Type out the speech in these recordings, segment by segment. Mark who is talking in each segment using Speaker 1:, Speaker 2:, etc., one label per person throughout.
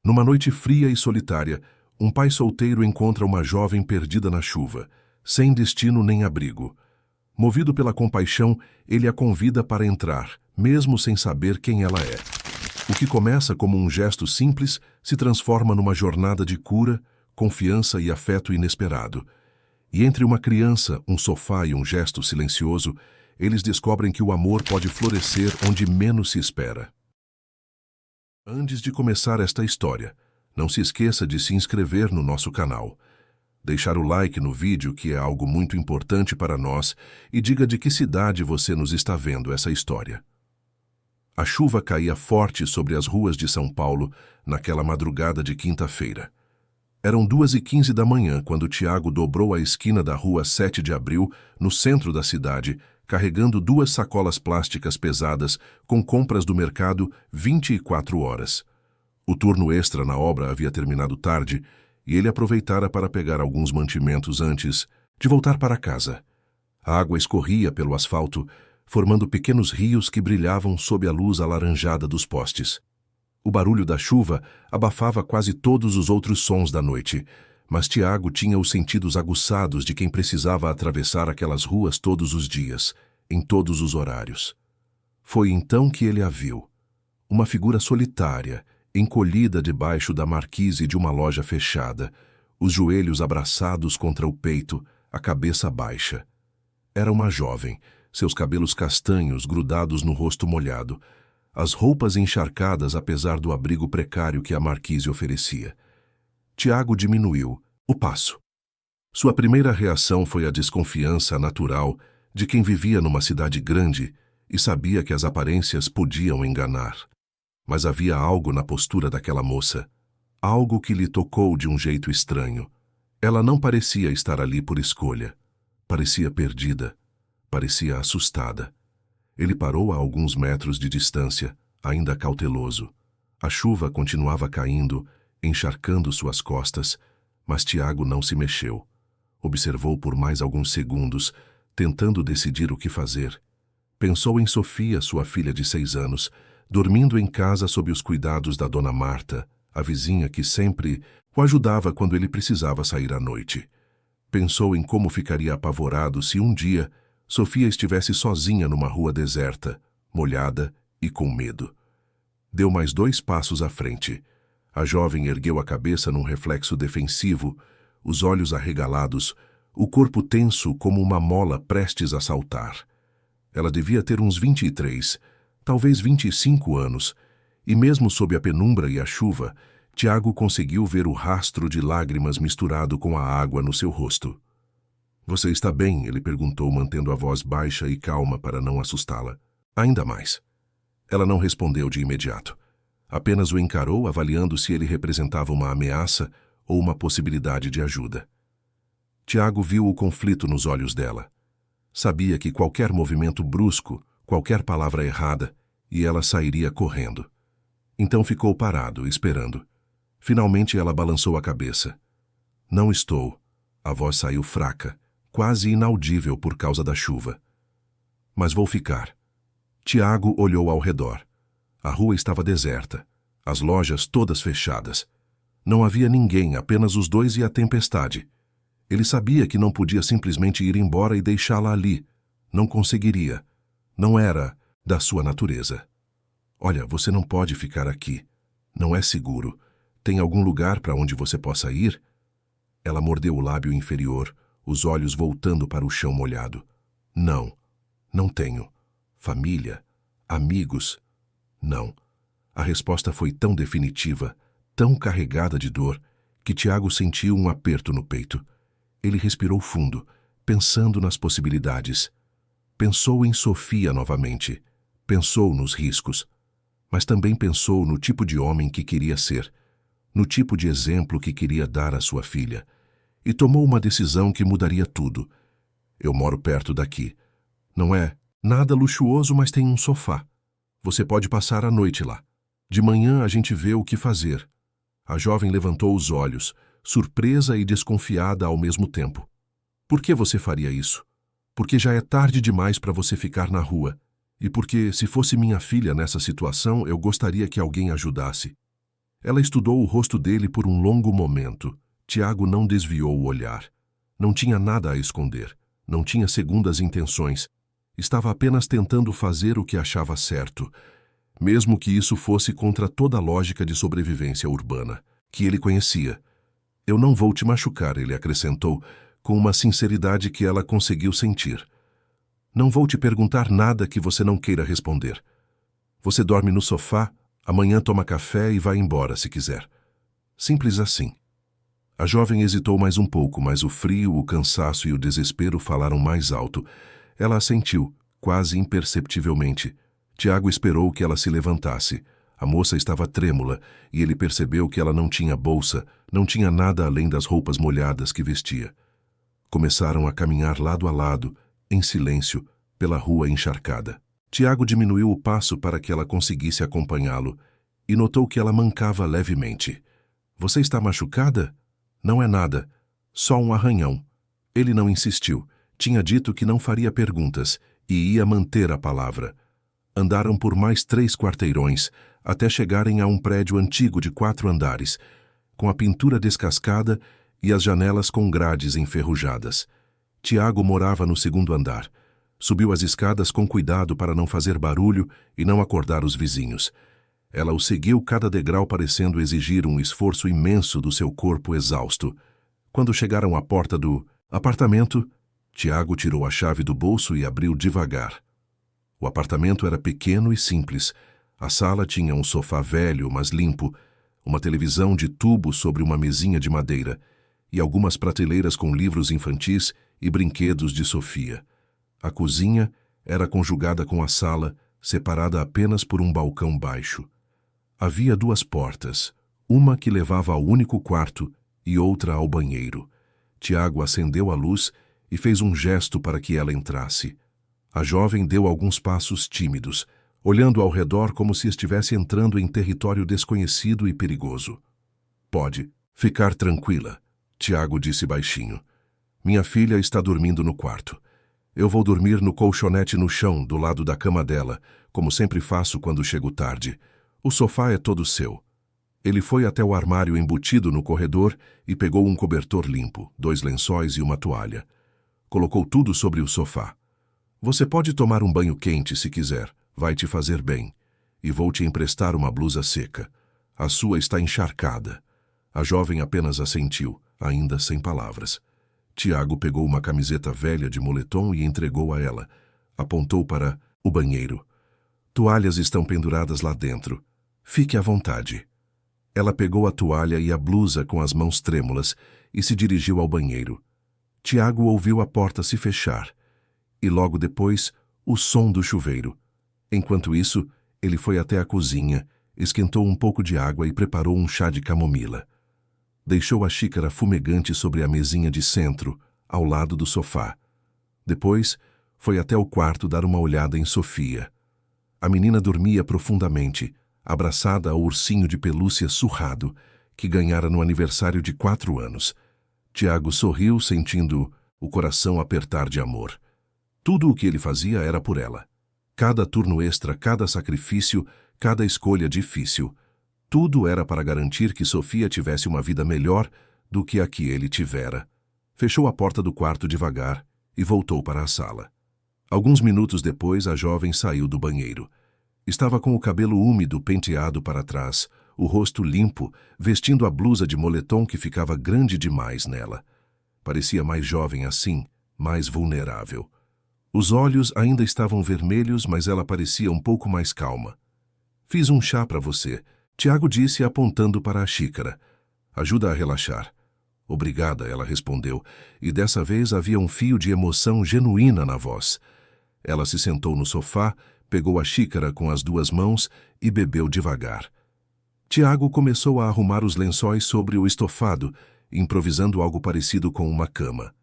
Speaker 1: Numa noite fria e solitária, um pai solteiro encontra uma jovem perdida na chuva, sem destino nem abrigo. Movido pela compaixão, ele a convida para entrar, mesmo sem saber quem ela é. O que começa como um gesto simples se transforma numa jornada de cura, confiança e afeto inesperado. E entre uma criança, um sofá e um gesto silencioso, eles descobrem que o amor pode florescer onde menos se espera. Antes de começar esta história, não se esqueça de se inscrever no nosso canal, deixar o like no vídeo, que é algo muito importante para nós, e diga de que cidade você nos está vendo essa história. A chuva caía forte sobre as ruas de São Paulo naquela madrugada de quinta-feira. Eram 2h15 da manhã quando Tiago dobrou a esquina da rua 7 de Abril, no centro da cidade, carregando 2 sacolas plásticas pesadas com compras do mercado 24 horas. O turno extra na obra havia terminado tarde e ele aproveitara para pegar alguns mantimentos antes de voltar para casa. A água escorria pelo asfalto, formando pequenos rios que brilhavam sob a luz alaranjada dos postes. O barulho da chuva abafava quase todos os outros sons da noite, mas Tiago tinha os sentidos aguçados de quem precisava atravessar aquelas ruas todos os dias, em todos os horários. Foi então que ele a viu. Uma figura solitária, encolhida debaixo da marquise de uma loja fechada, os joelhos abraçados contra o peito, a cabeça baixa. Era uma jovem, seus cabelos castanhos grudados no rosto molhado, as roupas encharcadas apesar do abrigo precário que a marquise oferecia. Tiago diminuiu o passo. Sua primeira reação foi a desconfiança natural de quem vivia numa cidade grande e sabia que as aparências podiam enganar. Mas havia algo na postura daquela moça, algo que lhe tocou de um jeito estranho. Ela não parecia estar ali por escolha. Parecia perdida. Parecia assustada. Ele parou a alguns metros de distância, ainda cauteloso. A chuva continuava caindo, encharcando suas costas, mas Tiago não se mexeu. Observou por mais alguns segundos, tentando decidir o que fazer. Pensou em Sofia, sua filha de 6 anos, dormindo em casa sob os cuidados da dona Marta, a vizinha que sempre o ajudava quando ele precisava sair à noite. Pensou em como ficaria apavorado se um dia Sofia estivesse sozinha numa rua deserta, molhada e com medo. Deu mais 2 passos à frente. A jovem ergueu a cabeça num reflexo defensivo, os olhos arregalados, o corpo tenso como uma mola prestes a saltar. Ela devia ter uns 23, talvez 25 anos, e mesmo sob a penumbra e a chuva, Tiago conseguiu ver o rastro de lágrimas misturado com a água no seu rosto. "Você está bem?" ele perguntou, mantendo a voz baixa e calma para não assustá-la. Ainda mais. Ela não respondeu de imediato. Apenas o encarou, avaliando se ele representava uma ameaça ou uma possibilidade de ajuda. Tiago viu o conflito nos olhos dela. Sabia que qualquer movimento brusco, qualquer palavra errada, e ela sairia correndo. Então ficou parado, esperando. Finalmente ela balançou a cabeça. "Não estou." A voz saiu fraca, quase inaudível por causa da chuva. "Mas vou ficar." Tiago olhou ao redor. A rua estava deserta, as lojas todas fechadas. Não havia ninguém, apenas os dois e a tempestade. Ele sabia que não podia simplesmente ir embora e deixá-la ali. Não conseguiria. Não era da sua natureza. "Olha, você não pode ficar aqui. Não é seguro. Tem algum lugar para onde você possa ir?" Ela mordeu o lábio inferior, os olhos voltando para o chão molhado. "Não. Não tenho. Família? Amigos? Não." A resposta foi tão definitiva, tão carregada de dor, que Tiago sentiu um aperto no peito. Ele respirou fundo, pensando nas possibilidades. Pensou em Sofia novamente. Pensou nos riscos. Mas também pensou no tipo de homem que queria ser, no tipo de exemplo que queria dar à sua filha. E tomou uma decisão que mudaria tudo. "Eu moro perto daqui. Não é nada luxuoso, mas tem um sofá. Você pode passar a noite lá. De manhã a gente vê o que fazer." A jovem levantou os olhos, surpresa e desconfiada ao mesmo tempo. "Por que você faria isso?" "Porque já é tarde demais para você ficar na rua. E porque, se fosse minha filha nessa situação, eu gostaria que alguém ajudasse." Ela estudou o rosto dele por um longo momento. Tiago não desviou o olhar. Não tinha nada a esconder. Não tinha segundas intenções. Estava apenas tentando fazer o que achava certo, mesmo que isso fosse contra toda a lógica de sobrevivência urbana, que ele conhecia. Eu não vou te machucar, ele acrescentou, com uma sinceridade que ela conseguiu sentir. Não vou te perguntar nada que você não queira responder. Você dorme no sofá, amanhã toma café e vai embora se quiser. Simples assim. A jovem hesitou mais um pouco, mas o frio, o cansaço e o desespero falaram mais alto. Ela assentiu, quase imperceptivelmente. Tiago esperou que ela se levantasse. A moça estava trêmula, e ele percebeu que ela não tinha bolsa, não tinha nada além das roupas molhadas que vestia. Começaram a caminhar lado a lado, em silêncio, pela rua encharcada. Tiago diminuiu o passo para que ela conseguisse acompanhá-lo, e notou que ela mancava levemente. Você está machucada? Não é nada, só um arranhão. Ele não insistiu. Tinha dito que não faria perguntas e ia manter a palavra. Andaram por mais 3 quarteirões, até chegarem a um prédio antigo de 4 andares, com a pintura descascada e as janelas com grades enferrujadas. Tiago morava no 2º andar. Subiu as escadas com cuidado para não fazer barulho e não acordar os vizinhos. Ela o seguiu cada degrau, parecendo exigir um esforço imenso do seu corpo exausto. Quando chegaram à porta do apartamento, Tiago tirou a chave do bolso e abriu devagar. O apartamento era pequeno e simples. A sala tinha um sofá velho, mas limpo, uma televisão de tubo sobre uma mesinha de madeira e algumas prateleiras com livros infantis e brinquedos de Sofia. A cozinha era conjugada com a sala, separada apenas por um balcão baixo. Havia 2 portas, uma que levava ao único quarto e outra ao banheiro. Tiago acendeu a luz e fez um gesto para que ela entrasse. A jovem deu alguns passos tímidos, olhando ao redor como se estivesse entrando em território desconhecido e perigoso. Pode ficar tranquila, Tiago disse baixinho. Minha filha está dormindo no quarto. Eu vou dormir no colchonete no chão, do lado da cama dela, como sempre faço quando chego tarde. O sofá é todo seu. Ele foi até o armário embutido no corredor e pegou um cobertor limpo, 2 lençóis e uma toalha. Colocou tudo sobre o sofá. Você pode tomar um banho quente se quiser, vai te fazer bem. E vou te emprestar uma blusa seca. A sua está encharcada. A jovem apenas assentiu, ainda sem palavras. Tiago pegou uma camiseta velha de moletom e entregou a ela. Apontou para o banheiro. Toalhas estão penduradas lá dentro. Fique à vontade. Ela pegou a toalha e a blusa com as mãos trêmulas e se dirigiu ao banheiro. Tiago ouviu a porta se fechar e logo depois o som do chuveiro. Enquanto isso, ele foi até a cozinha, esquentou um pouco de água e preparou um chá de camomila. Deixou a xícara fumegante sobre a mesinha de centro, ao lado do sofá. Depois, foi até o quarto dar uma olhada em Sofia. A menina dormia profundamente, abraçada ao ursinho de pelúcia surrado, que ganhara no aniversário de 4 anos. Tiago sorriu, sentindo o coração apertar de amor. Tudo o que ele fazia era por ela. Cada turno extra, cada sacrifício, cada escolha difícil. Tudo era para garantir que Sofia tivesse uma vida melhor do que a que ele tivera. Fechou a porta do quarto devagar e voltou para a sala. Alguns minutos depois, a jovem saiu do banheiro. Estava com o cabelo úmido penteado para trás, o rosto limpo, vestindo a blusa de moletom que ficava grande demais nela. Parecia mais jovem assim, mais vulnerável. Os olhos ainda estavam vermelhos, mas ela parecia um pouco mais calma. Fiz um chá para você, Tiago disse apontando para a xícara. Ajuda a relaxar. Obrigada, ela respondeu, e dessa vez havia um fio de emoção genuína na voz. Ela se sentou no sofá, pegou a xícara com as 2 mãos e bebeu devagar. Tiago começou a arrumar os lençóis sobre o estofado, improvisando algo parecido com uma cama.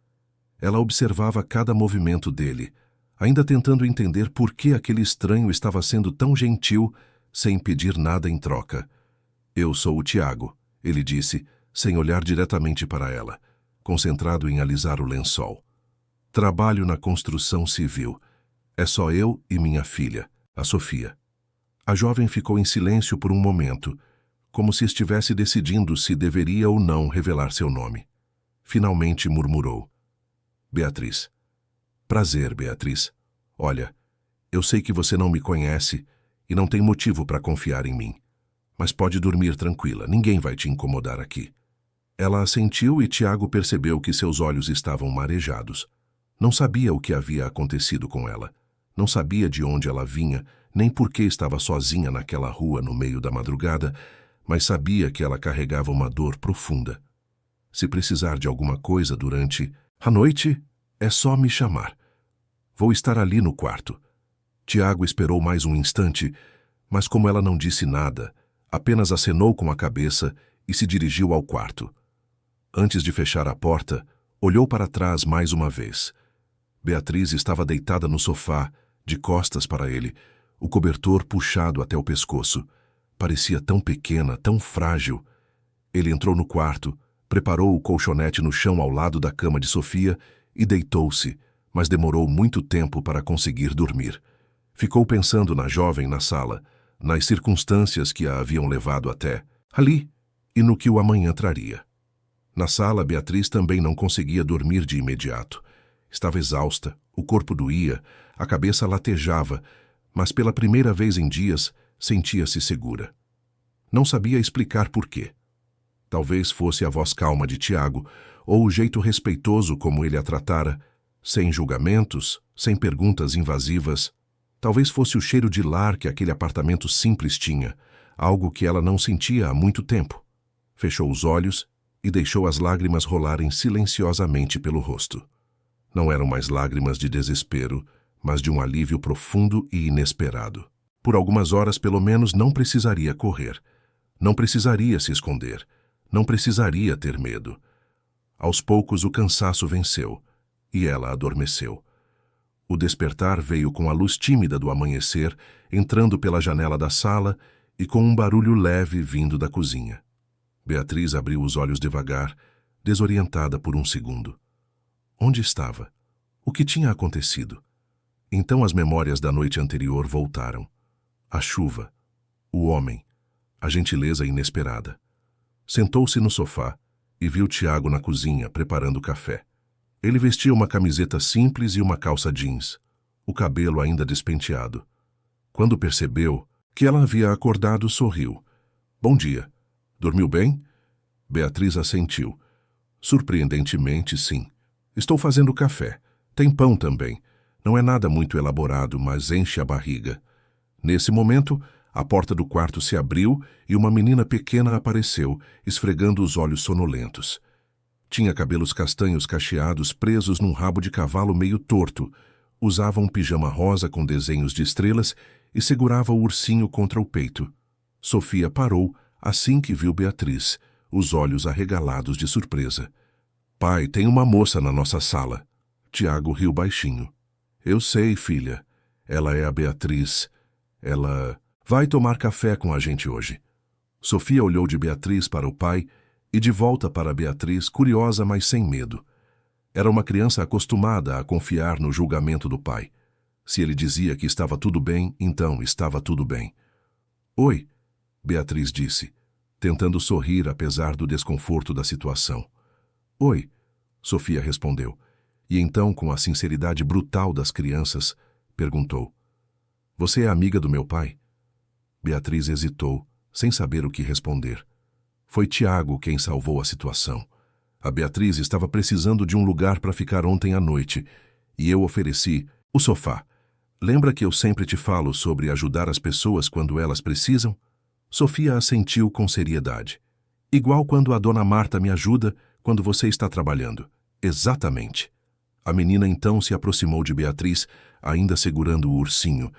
Speaker 1: Ela observava cada movimento dele, ainda tentando entender por que aquele estranho estava sendo tão gentil, sem pedir nada em troca. Eu sou o Tiago, ele disse, sem olhar diretamente para ela, concentrado em alisar o lençol. Trabalho na construção civil. É só eu e minha filha, a Sofia. A jovem ficou em silêncio por um momento, como se estivesse decidindo se deveria ou não revelar seu nome. Finalmente murmurou: Beatriz. Prazer, Beatriz. Olha, eu sei que você não me conhece e não tem motivo para confiar em mim. Mas pode dormir tranquila, ninguém vai te incomodar aqui. Ela assentiu e Tiago percebeu que seus olhos estavam marejados. Não sabia o que havia acontecido com ela. Não sabia de onde ela vinha, nem por que estava sozinha naquela rua no meio da madrugada, mas sabia que ela carregava uma dor profunda. Se precisar de alguma coisa durante a noite, é só me chamar. Vou estar ali no quarto. Tiago esperou mais um instante, mas como ela não disse nada, apenas acenou com a cabeça e se dirigiu ao quarto. Antes de fechar a porta, olhou para trás mais uma vez. Beatriz estava deitada no sofá, de costas para ele, o cobertor puxado até o pescoço. Parecia tão pequena, tão frágil. Ele entrou no quarto, preparou o colchonete no chão ao lado da cama de Sofia e deitou-se, mas demorou muito tempo para conseguir dormir. Ficou pensando na jovem na sala, nas circunstâncias que a haviam levado até ali e no que o amanhã traria. Na sala, Beatriz também não conseguia dormir de imediato. Estava exausta, o corpo doía, a cabeça latejava, mas pela primeira vez em dias sentia-se segura. Não sabia explicar por quê. Talvez fosse a voz calma de Tiago, ou o jeito respeitoso como ele a tratara, sem julgamentos, sem perguntas invasivas. Talvez fosse o cheiro de lar que aquele apartamento simples tinha, algo que ela não sentia há muito tempo. Fechou os olhos e deixou as lágrimas rolarem silenciosamente pelo rosto. Não eram mais lágrimas de desespero, mas de um alívio profundo e inesperado. Por algumas horas, pelo menos, não precisaria correr. Não precisaria se esconder. Não precisaria ter medo. Aos poucos, o cansaço venceu, e ela adormeceu. O despertar veio com a luz tímida do amanhecer, entrando pela janela da sala e com um barulho leve vindo da cozinha. Beatriz abriu os olhos devagar, desorientada por um segundo. Onde estava? O que tinha acontecido? Então as memórias da noite anterior voltaram. A chuva, o homem, a gentileza inesperada. Sentou-se no sofá e viu Tiago na cozinha preparando café. Ele vestia uma camiseta simples e uma calça jeans, o cabelo ainda despenteado. Quando percebeu que ela havia acordado, sorriu. Bom dia. Dormiu bem? Beatriz assentiu. Surpreendentemente, sim. Estou fazendo café. Tem pão também. Não é nada muito elaborado, mas enche a barriga. Nesse momento, a porta do quarto se abriu e uma menina pequena apareceu, esfregando os olhos sonolentos. Tinha cabelos castanhos cacheados presos num rabo de cavalo meio torto. Usava um pijama rosa com desenhos de estrelas e segurava o ursinho contra o peito. Sofia parou assim que viu Beatriz, os olhos arregalados de surpresa. Pai, tem uma moça na nossa sala. Tiago riu baixinho. Eu sei, filha. Ela é a Beatriz. Ela vai tomar café com a gente hoje. Sofia olhou de Beatriz para o pai e de volta para Beatriz, curiosa, mas sem medo. Era uma criança acostumada a confiar no julgamento do pai. Se ele dizia que estava tudo bem, então estava tudo bem. Oi, Beatriz disse, tentando sorrir apesar do desconforto da situação. Oi, Sofia respondeu, e então, com a sinceridade brutal das crianças, perguntou: Você é amiga do meu pai? Beatriz hesitou, sem saber o que responder. Foi Tiago quem salvou a situação. A Beatriz estava precisando de um lugar para ficar ontem à noite, e eu ofereci o sofá. Lembra que eu sempre te falo sobre ajudar as pessoas quando elas precisam? Sofia assentiu com seriedade. Igual quando a dona Marta me ajuda quando você está trabalhando. Exatamente. A menina então se aproximou de Beatriz, ainda segurando o ursinho,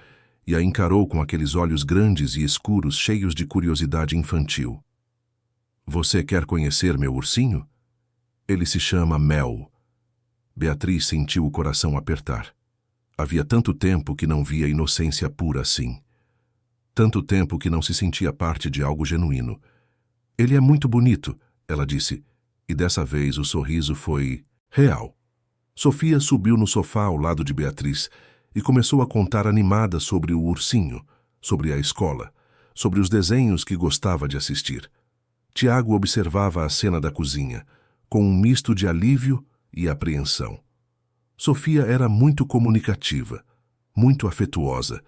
Speaker 1: e a encarou com aqueles olhos grandes e escuros cheios de curiosidade infantil. Você quer conhecer meu ursinho? Ele se chama Mel. Beatriz sentiu o coração apertar. Havia tanto tempo que não via inocência pura assim. Tanto tempo que não se sentia parte de algo genuíno. Ele é muito bonito, ela disse, e dessa vez o sorriso foi real. Sofia subiu no sofá ao lado de Beatriz e começou a contar animada sobre o ursinho, sobre a escola, sobre os desenhos que gostava de assistir. Tiago observava a cena da cozinha, com um misto de alívio e apreensão. Sofia era muito comunicativa, muito afetuosa,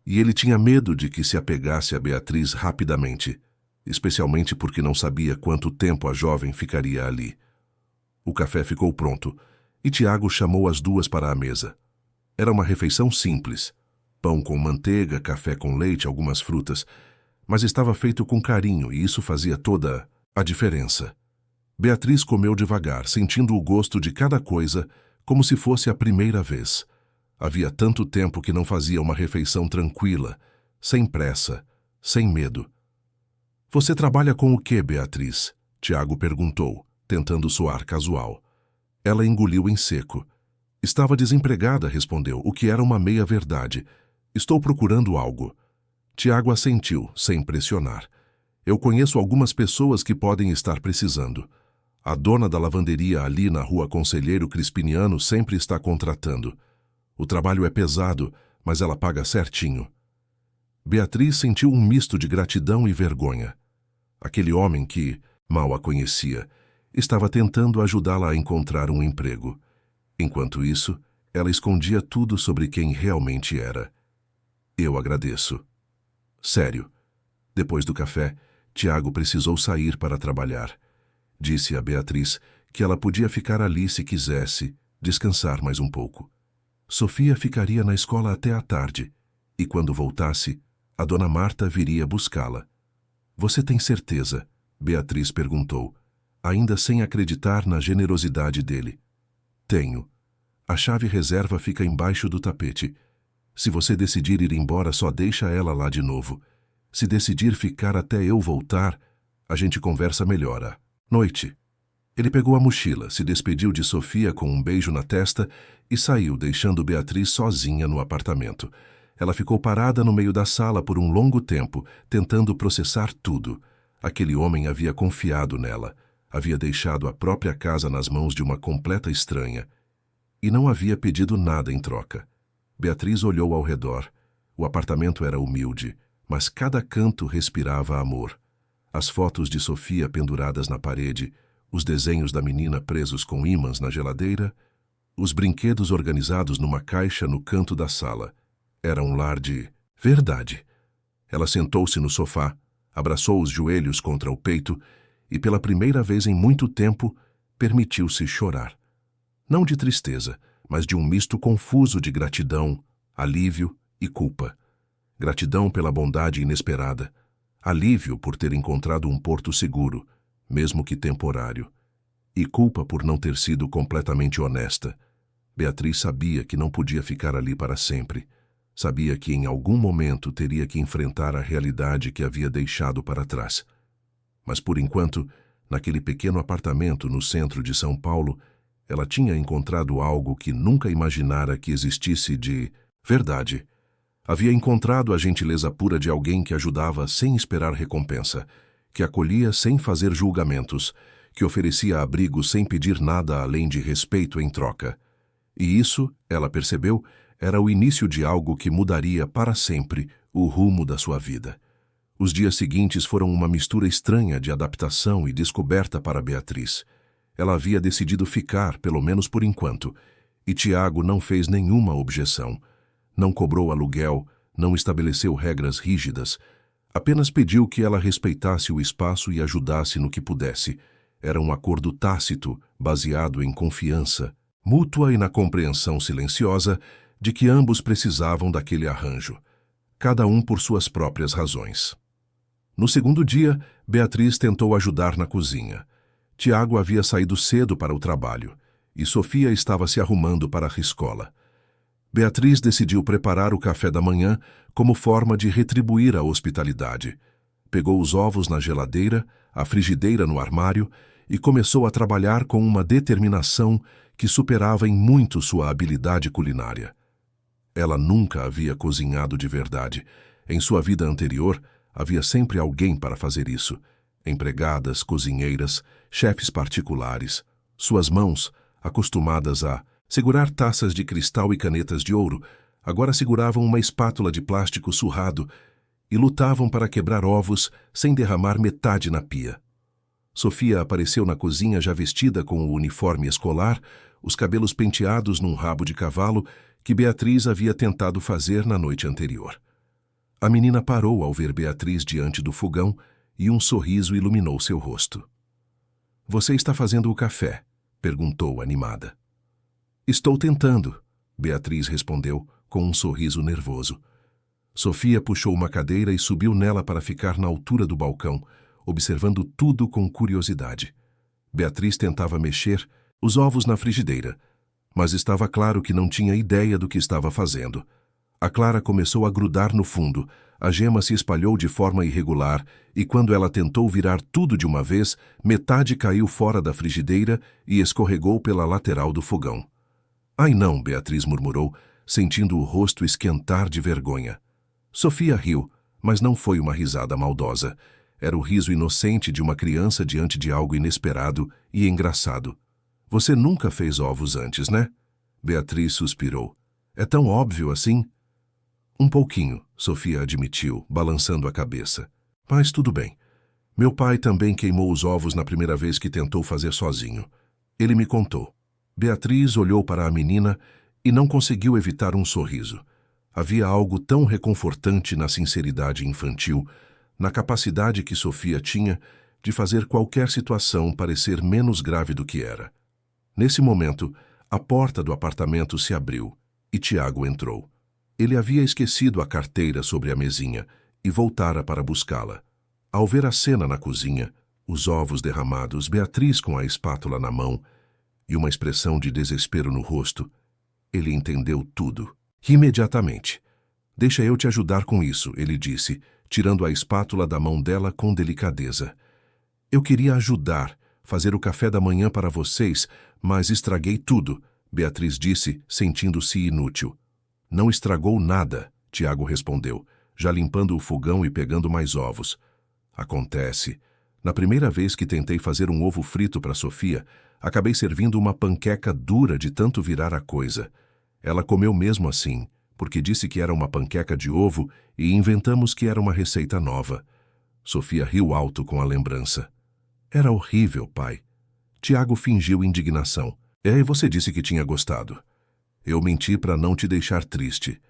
Speaker 1: e ele tinha medo de que se apegasse a Beatriz rapidamente, especialmente porque não sabia quanto tempo a jovem ficaria ali. O café ficou pronto, e Tiago chamou as duas para a mesa. Era uma refeição simples, pão com manteiga, café com leite, algumas frutas, mas estava feito com carinho e isso fazia toda a diferença. Beatriz comeu devagar, sentindo o gosto de cada coisa como se fosse a primeira vez. Havia tanto tempo que não fazia uma refeição tranquila, sem pressa, sem medo. Você trabalha com o quê, Beatriz? Tiago perguntou, tentando soar casual. Ela engoliu em seco. Estava desempregada, respondeu, o que era uma meia-verdade. Estou procurando algo. Tiago assentiu, sem pressionar. Eu conheço algumas pessoas que podem estar precisando. A dona da lavanderia ali na rua Conselheiro Crispiniano sempre está contratando. O trabalho é pesado, mas ela paga certinho. Beatriz sentiu um misto de gratidão e vergonha. Aquele homem que, mal a conhecia, estava tentando ajudá-la a encontrar um emprego. Enquanto isso, ela escondia tudo sobre quem realmente era. Eu agradeço. Sério. Depois do café, Tiago precisou sair para trabalhar. Disse a Beatriz que ela podia ficar ali se quisesse, descansar mais um pouco. Sofia ficaria na escola até à tarde, e quando voltasse, a dona Marta viria buscá-la. Você tem certeza? Beatriz perguntou, ainda sem acreditar na generosidade dele. Tenho. A chave reserva fica embaixo do tapete. Se você decidir ir embora, só deixa ela lá de novo. Se decidir ficar até eu voltar, a gente conversa melhor à noite. Ele pegou a mochila, se despediu de Sofia com um beijo na testa e saiu, deixando Beatriz sozinha no apartamento. Ela ficou parada no meio da sala por um longo tempo, tentando processar tudo. Aquele homem havia confiado nela, havia deixado a própria casa nas mãos de uma completa estranha e não havia pedido nada em troca. Beatriz olhou ao redor. O apartamento era humilde, mas cada canto respirava amor. As fotos de Sofia penduradas na parede, os desenhos da menina presos com ímãs na geladeira, os brinquedos organizados numa caixa no canto da sala. Era um lar de verdade. Ela sentou-se no sofá, abraçou os joelhos contra o peito e, pela primeira vez em muito tempo, permitiu-se chorar. Não de tristeza, mas de um misto confuso de gratidão, alívio e culpa. Gratidão pela bondade inesperada, alívio por ter encontrado um porto seguro, mesmo que temporário, e culpa por não ter sido completamente honesta. Beatriz sabia que não podia ficar ali para sempre. Sabia que em algum momento teria que enfrentar a realidade que havia deixado para trás. Mas por enquanto, naquele pequeno apartamento no centro de São Paulo, ela tinha encontrado algo que nunca imaginara que existisse de verdade. Havia encontrado a gentileza pura de alguém que ajudava sem esperar recompensa, que acolhia sem fazer julgamentos, que oferecia abrigo sem pedir nada além de respeito em troca. E isso, ela percebeu, era o início de algo que mudaria para sempre o rumo da sua vida. Os dias seguintes foram uma mistura estranha de adaptação e descoberta para Beatriz. Ela havia decidido ficar, pelo menos por enquanto, e Tiago não fez nenhuma objeção. Não cobrou aluguel, não estabeleceu regras rígidas, apenas pediu que ela respeitasse o espaço e ajudasse no que pudesse. Era um acordo tácito, baseado em confiança, mútua e na compreensão silenciosa de que ambos precisavam daquele arranjo, cada um por suas próprias razões. No segundo dia, Beatriz tentou ajudar na cozinha. Tiago havia saído cedo para o trabalho e Sofia estava se arrumando para a escola. Beatriz decidiu preparar o café da manhã como forma de retribuir a hospitalidade. Pegou os ovos na geladeira, a frigideira no armário e começou a trabalhar com uma determinação que superava em muito sua habilidade culinária. Ela nunca havia cozinhado de verdade. Em sua vida anterior, havia sempre alguém para fazer isso. Empregadas, cozinheiras, chefes particulares. Suas mãos, acostumadas a segurar taças de cristal e canetas de ouro, agora seguravam uma espátula de plástico surrado e lutavam para quebrar ovos sem derramar metade na pia. Sofia apareceu na cozinha já vestida com o uniforme escolar, os cabelos penteados num rabo de cavalo que Beatriz havia tentado fazer na noite anterior. A menina parou ao ver Beatriz diante do fogão e um sorriso iluminou seu rosto. "Você está fazendo o café?" perguntou animada. "Estou tentando", Beatriz respondeu com um sorriso nervoso. Sofia puxou uma cadeira e subiu nela para ficar na altura do balcão, observando tudo com curiosidade. Beatriz tentava mexer os ovos na frigideira, mas estava claro que não tinha ideia do que estava fazendo. A clara começou a grudar no fundo, a gema se espalhou de forma irregular e quando ela tentou virar tudo de uma vez, metade caiu fora da frigideira e escorregou pela lateral do fogão. "Ai não", Beatriz murmurou, sentindo o rosto esquentar de vergonha. Sofia riu, mas não foi uma risada maldosa. Era o riso inocente de uma criança diante de algo inesperado e engraçado. "Você nunca fez ovos antes, né?" Beatriz suspirou. "É tão óbvio assim?" "Um pouquinho", Sofia admitiu, balançando a cabeça. "Mas tudo bem. Meu pai também queimou os ovos na primeira vez que tentou fazer sozinho. Ele me contou." Beatriz olhou para a menina e não conseguiu evitar um sorriso. Havia algo tão reconfortante na sinceridade infantil, na capacidade que Sofia tinha de fazer qualquer situação parecer menos grave do que era. Nesse momento, a porta do apartamento se abriu e Tiago entrou. Ele havia esquecido a carteira sobre a mesinha e voltara para buscá-la. Ao ver a cena na cozinha, os ovos derramados, Beatriz com a espátula na mão e uma expressão de desespero no rosto, ele entendeu tudo. Imediatamente. "Deixa eu te ajudar com isso", ele disse, tirando a espátula da mão dela com delicadeza. "Eu queria ajudar, fazer o café da manhã para vocês, mas estraguei tudo", Beatriz disse, sentindo-se inútil. "Não estragou nada", Tiago respondeu, já limpando o fogão e pegando mais ovos. "Acontece. Na primeira vez que tentei fazer um ovo frito para Sofia, acabei servindo uma panqueca dura de tanto virar a coisa. Ela comeu mesmo assim, porque disse que era uma panqueca de ovo e inventamos que era uma receita nova." Sofia riu alto com a lembrança. "Era horrível, pai." Tiago fingiu indignação. "E você disse que tinha gostado." "Eu menti para não te deixar triste."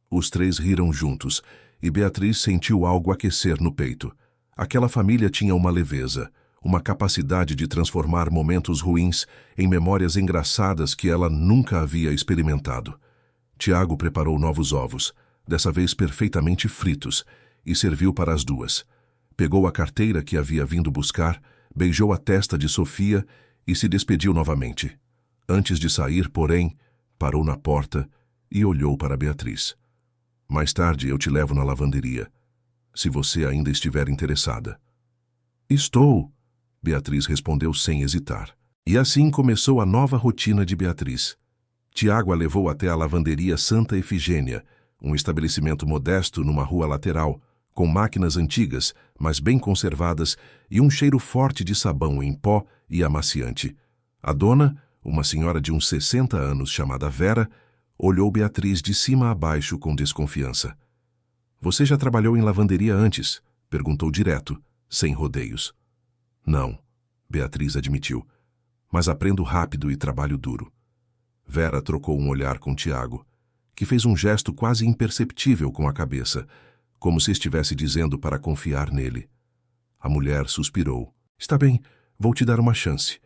Speaker 1: Os três riram juntos, e Beatriz sentiu algo aquecer no peito. Aquela família tinha uma leveza, uma capacidade de transformar momentos ruins em memórias engraçadas que ela nunca havia experimentado. Tiago preparou novos ovos, dessa vez perfeitamente fritos, e serviu para as duas. Pegou a carteira que havia vindo buscar, beijou a testa de Sofia e se despediu novamente. Antes de sair, porém, parou na porta e olhou para Beatriz. "Mais tarde eu te levo na lavanderia, se você ainda estiver interessada." "Estou", Beatriz respondeu sem hesitar. E assim começou a nova rotina de Beatriz. Tiago a levou até a lavanderia Santa Efigênia, um estabelecimento modesto numa rua lateral, com máquinas antigas, mas bem conservadas, e um cheiro forte de sabão em pó e amaciante. A dona, uma senhora de uns 60 anos chamada Vera, olhou Beatriz de cima a baixo com desconfiança. "Você já trabalhou em lavanderia antes?" perguntou direto, sem rodeios. "Não", Beatriz admitiu, "mas aprendo rápido e trabalho duro." Vera trocou um olhar com Tiago, que fez um gesto quase imperceptível com a cabeça, como se estivesse dizendo para confiar nele. A mulher suspirou. "Está bem, vou te dar uma chance.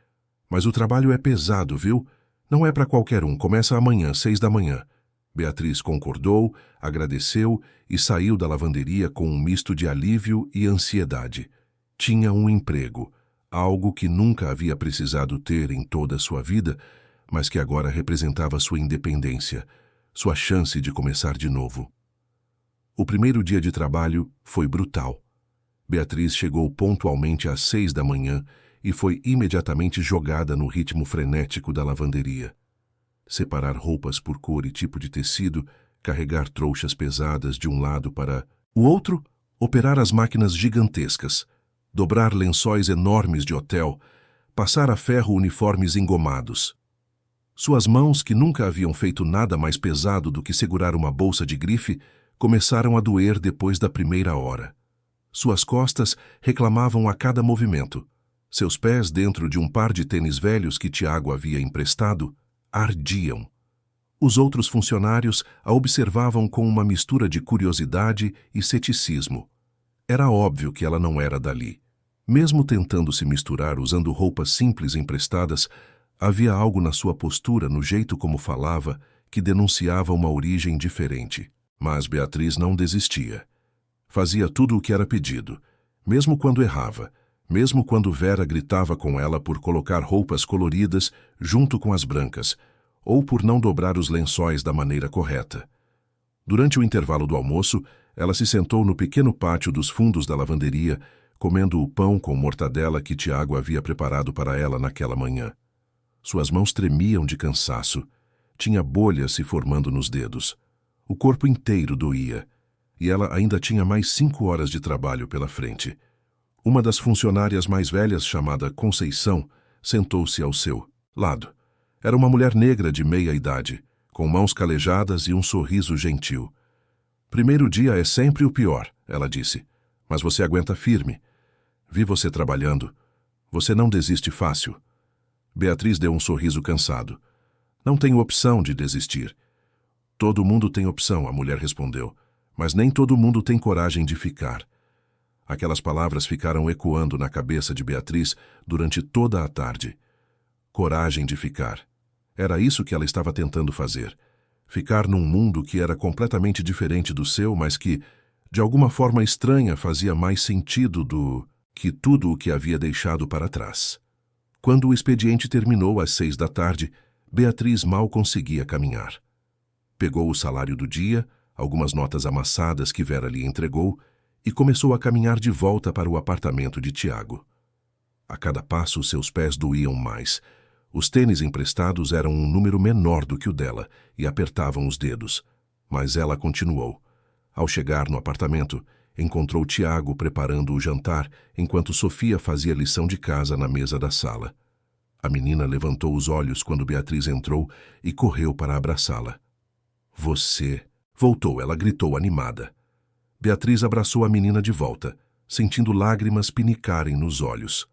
Speaker 1: Mas o trabalho é pesado, viu? Não é para qualquer um, começa amanhã, 6 da manhã. Beatriz concordou, agradeceu e saiu da lavanderia com um misto de alívio e ansiedade. Tinha um emprego, algo que nunca havia precisado ter em toda a sua vida, mas que agora representava sua independência, sua chance de começar de novo. O primeiro dia de trabalho foi brutal. Beatriz chegou pontualmente às 6 da manhã e foi imediatamente jogada no ritmo frenético da lavanderia. Separar roupas por cor e tipo de tecido, carregar trouxas pesadas de um lado para o outro, operar as máquinas gigantescas, dobrar lençóis enormes de hotel, passar a ferro uniformes engomados. Suas mãos, que nunca haviam feito nada mais pesado do que segurar uma bolsa de grife, começaram a doer depois da primeira hora. Suas costas reclamavam a cada movimento. Seus pés, dentro de um par de tênis velhos que Tiago havia emprestado, ardiam. Os outros funcionários a observavam com uma mistura de curiosidade e ceticismo. Era óbvio que ela não era dali. Mesmo tentando se misturar usando roupas simples emprestadas, havia algo na sua postura, no jeito como falava, que denunciava uma origem diferente. Mas Beatriz não desistia. Fazia tudo o que era pedido, mesmo quando errava, mesmo quando Vera gritava com ela por colocar roupas coloridas junto com as brancas, ou por não dobrar os lençóis da maneira correta. Durante o intervalo do almoço, ela se sentou no pequeno pátio dos fundos da lavanderia, comendo o pão com mortadela que Tiago havia preparado para ela naquela manhã. Suas mãos tremiam de cansaço. Tinha bolhas se formando nos dedos. O corpo inteiro doía. E ela ainda tinha mais 5 horas de trabalho pela frente. Uma das funcionárias mais velhas, chamada Conceição, sentou-se ao seu lado. Era uma mulher negra de meia idade, com mãos calejadas e um sorriso gentil. Primeiro dia é sempre o pior, ela disse, mas você aguenta firme. Vi você trabalhando. Você não desiste fácil. Beatriz deu um sorriso cansado. Não tenho opção de desistir. Todo mundo tem opção, a mulher respondeu, mas nem todo mundo tem coragem de ficar. Aquelas palavras ficaram ecoando na cabeça de Beatriz durante toda a tarde. Coragem de ficar. Era isso que ela estava tentando fazer. Ficar num mundo que era completamente diferente do seu, mas que, de alguma forma estranha, fazia mais sentido do que tudo o que havia deixado para trás. Quando o expediente terminou às 6 da tarde, Beatriz mal conseguia caminhar. Pegou o salário do dia, algumas notas amassadas que Vera lhe entregou, e começou a caminhar de volta para o apartamento de Tiago. A cada passo, seus pés doíam mais. Os tênis emprestados eram um número menor do que o dela e apertavam os dedos. Mas ela continuou. Ao chegar no apartamento, encontrou Tiago preparando o jantar enquanto Sofia fazia lição de casa na mesa da sala. A menina levantou os olhos quando Beatriz entrou e correu para abraçá-la. Você... Voltou, ela gritou animada. Beatriz abraçou a menina de volta, sentindo lágrimas pinicarem nos olhos.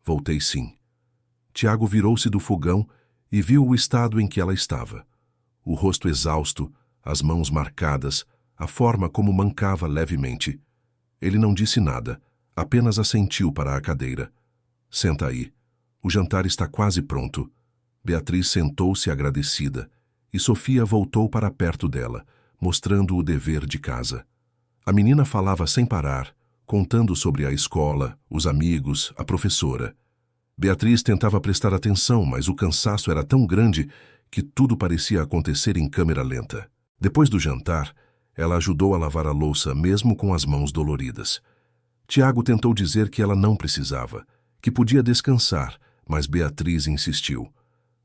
Speaker 1: Voltei sim. Tiago virou-se do fogão e viu o estado em que ela estava. O rosto exausto, as mãos marcadas, a forma como mancava levemente. Ele não disse nada, apenas assentiu para a cadeira. Senta aí. O jantar está quase pronto. Beatriz sentou-se agradecida, e Sofia voltou para perto dela, mostrando o dever de casa. A menina falava sem parar, contando sobre a escola, os amigos, a professora. Beatriz tentava prestar atenção, mas o cansaço era tão grande que tudo parecia acontecer em câmera lenta. Depois do jantar, ela ajudou a lavar a louça, mesmo com as mãos doloridas. Tiago tentou dizer que ela não precisava, que podia descansar, mas Beatriz insistiu.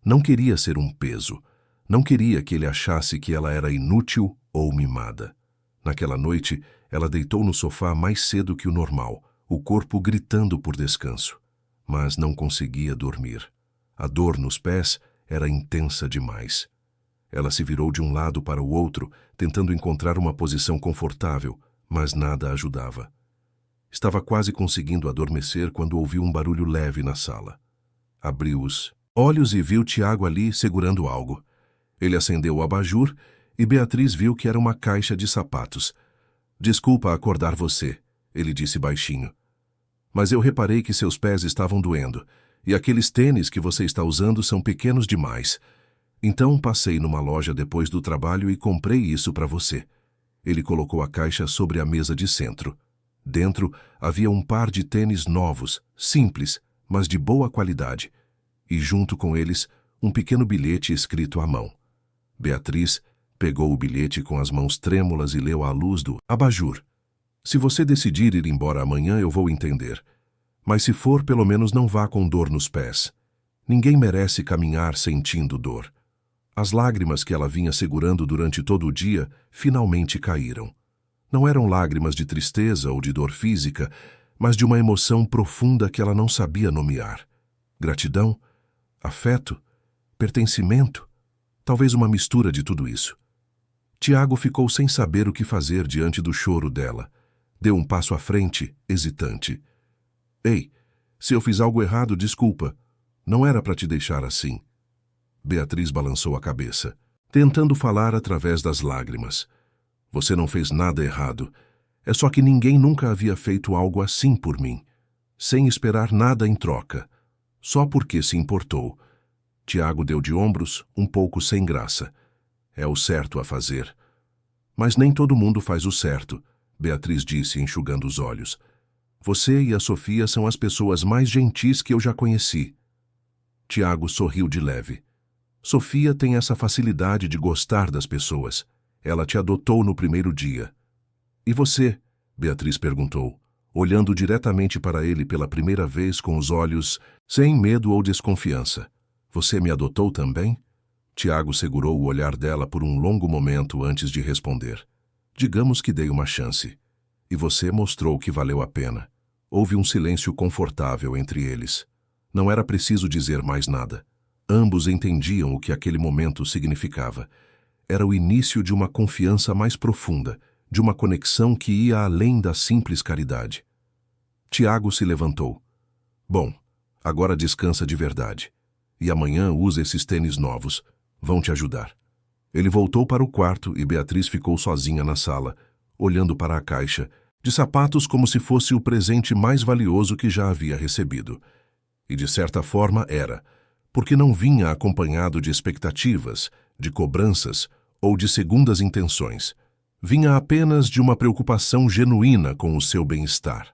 Speaker 1: Não queria ser um peso. Não queria que ele achasse que ela era inútil ou mimada. Naquela noite, ela deitou no sofá mais cedo que o normal, o corpo gritando por descanso. Mas não conseguia dormir. A dor nos pés era intensa demais. Ela se virou de um lado para o outro, tentando encontrar uma posição confortável, mas nada ajudava. Estava quase conseguindo adormecer quando ouviu um barulho leve na sala. Abriu os olhos e viu Tiago ali segurando algo. Ele acendeu o abajur e Beatriz viu que era uma caixa de sapatos. Desculpa acordar você, ele disse baixinho. Mas eu reparei que seus pés estavam doendo, e aqueles tênis que você está usando são pequenos demais. Então passei numa loja depois do trabalho e comprei isso para você. Ele colocou a caixa sobre a mesa de centro. Dentro havia um par de tênis novos, simples, mas de boa qualidade. E junto com eles, um pequeno bilhete escrito à mão. Beatriz pegou o bilhete com as mãos trêmulas e leu à luz do abajur. Se você decidir ir embora amanhã, eu vou entender. Mas se for, pelo menos não vá com dor nos pés. Ninguém merece caminhar sentindo dor. As lágrimas que ela vinha segurando durante todo o dia finalmente caíram. Não eram lágrimas de tristeza ou de dor física, mas de uma emoção profunda que ela não sabia nomear. Gratidão? Afeto? Pertencimento? Talvez uma mistura de tudo isso. Tiago ficou sem saber o que fazer diante do choro dela. Deu um passo à frente, hesitante. Ei, se eu fiz algo errado, desculpa. Não era para te deixar assim. Beatriz balançou a cabeça, tentando falar através das lágrimas. Você não fez nada errado. É só que ninguém nunca havia feito algo assim por mim, sem esperar nada em troca, só porque se importou. Tiago deu de ombros, um pouco sem graça. É o certo a fazer. Mas nem todo mundo faz o certo, Beatriz disse, enxugando os olhos. Você e a Sofia são as pessoas mais gentis que eu já conheci. Tiago sorriu de leve. Sofia tem essa facilidade de gostar das pessoas. Ela te adotou no primeiro dia. E você? Beatriz perguntou, olhando diretamente para ele pela primeira vez com os olhos sem medo ou desconfiança. Você me adotou também? Tiago segurou o olhar dela por um longo momento antes de responder. Digamos que dei uma chance. E você mostrou que valeu a pena. Houve um silêncio confortável entre eles. Não era preciso dizer mais nada. Ambos entendiam o que aquele momento significava. Era o início de uma confiança mais profunda, de uma conexão que ia além da simples caridade. Tiago se levantou. Bom, agora descansa de verdade. E amanhã usa esses tênis novos. Vão te ajudar. Ele voltou para o quarto e Beatriz ficou sozinha na sala, olhando para a caixa, de sapatos como se fosse o presente mais valioso que já havia recebido. E de certa forma era, porque não vinha acompanhado de expectativas, de cobranças ou de segundas intenções. Vinha apenas de uma preocupação genuína com o seu bem-estar.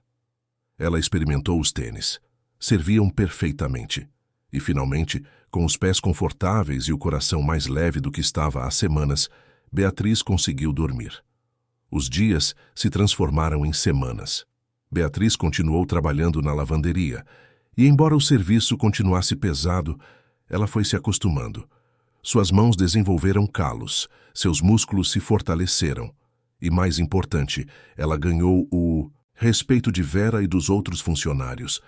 Speaker 1: Ela experimentou os tênis. Serviam perfeitamente. E, finalmente, com os pés confortáveis e o coração mais leve do que estava há semanas, Beatriz conseguiu dormir. Os dias se transformaram em semanas. Beatriz continuou trabalhando na lavanderia, e embora o serviço continuasse pesado, ela foi se acostumando. Suas mãos desenvolveram calos, seus músculos se fortaleceram. E, mais importante, ela ganhou o respeito de Vera e dos outros funcionários.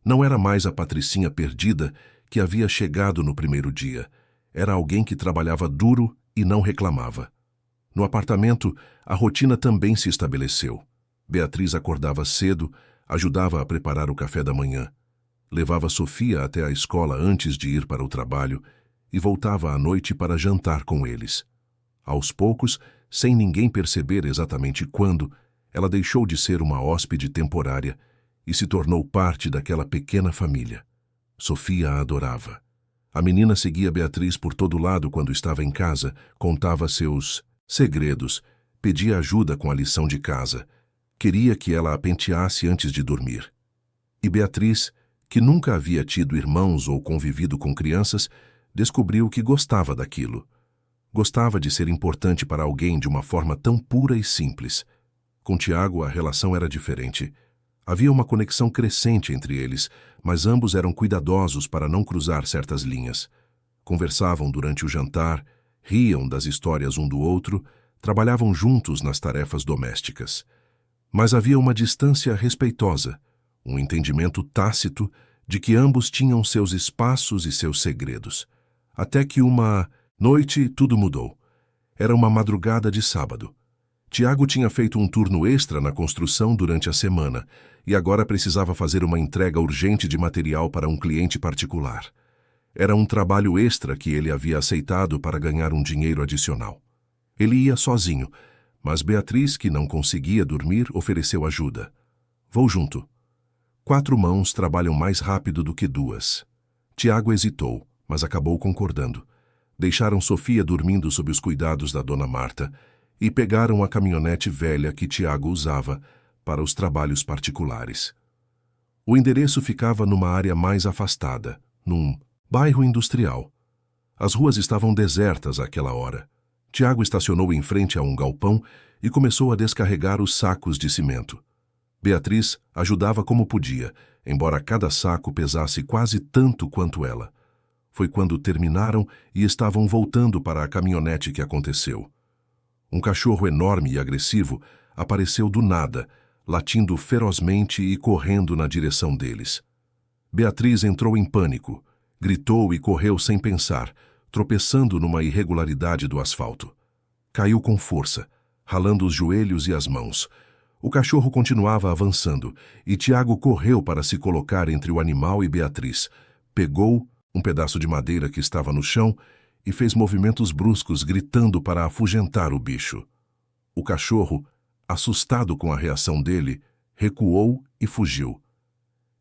Speaker 1: Não era mais a patricinha perdida que havia chegado no primeiro dia. Era alguém que trabalhava duro e não reclamava. No apartamento, a rotina também se estabeleceu. Beatriz acordava cedo, ajudava a preparar o café da manhã. Levava Sofia até a escola antes de ir para o trabalho e voltava à noite para jantar com eles. Aos poucos, sem ninguém perceber exatamente quando, ela deixou de ser uma hóspede temporária e se tornou parte daquela pequena família. Sofia a adorava. A menina seguia Beatriz por todo lado quando estava em casa, contava seus segredos, pedia ajuda com a lição de casa, queria que ela a penteasse antes de dormir. E Beatriz, que nunca havia tido irmãos ou convivido com crianças, descobriu que gostava daquilo. Gostava de ser importante para alguém de uma forma tão pura e simples. Com Tiago, a relação era diferente. Havia uma conexão crescente entre eles, mas ambos eram cuidadosos para não cruzar certas linhas. Conversavam durante o jantar, riam das histórias um do outro, trabalhavam juntos nas tarefas domésticas. Mas havia uma distância respeitosa, um entendimento tácito de que ambos tinham seus espaços e seus segredos. Até que uma noite tudo mudou. Era uma madrugada de sábado. Tiago tinha feito um turno extra na construção durante a semana e agora precisava fazer uma entrega urgente de material para um cliente particular. Era um trabalho extra que ele havia aceitado para ganhar um dinheiro adicional. Ele ia sozinho, mas Beatriz, que não conseguia dormir, ofereceu ajuda. Vou junto. 4 mãos trabalham mais rápido do que 2. Tiago hesitou, mas acabou concordando. Deixaram Sofia dormindo sob os cuidados da dona Marta e pegaram a caminhonete velha que Tiago usava para os trabalhos particulares. O endereço ficava numa área mais afastada, num bairro industrial. As ruas estavam desertas àquela hora. Tiago estacionou em frente a um galpão e começou a descarregar os sacos de cimento. Beatriz ajudava como podia, embora cada saco pesasse quase tanto quanto ela. Foi quando terminaram e estavam voltando para a caminhonete que aconteceu. Um cachorro enorme e agressivo apareceu do nada, latindo ferozmente e correndo na direção deles. Beatriz entrou em pânico, gritou e correu sem pensar, tropeçando numa irregularidade do asfalto. caiu com força, ralando os joelhos e as mãos. O cachorro continuava avançando, e Tiago correu para se colocar entre o animal e Beatriz. Pegou um pedaço de madeira que estava no chão e fez movimentos bruscos, gritando para afugentar o bicho. O cachorro, assustado com a reação dele, recuou e fugiu.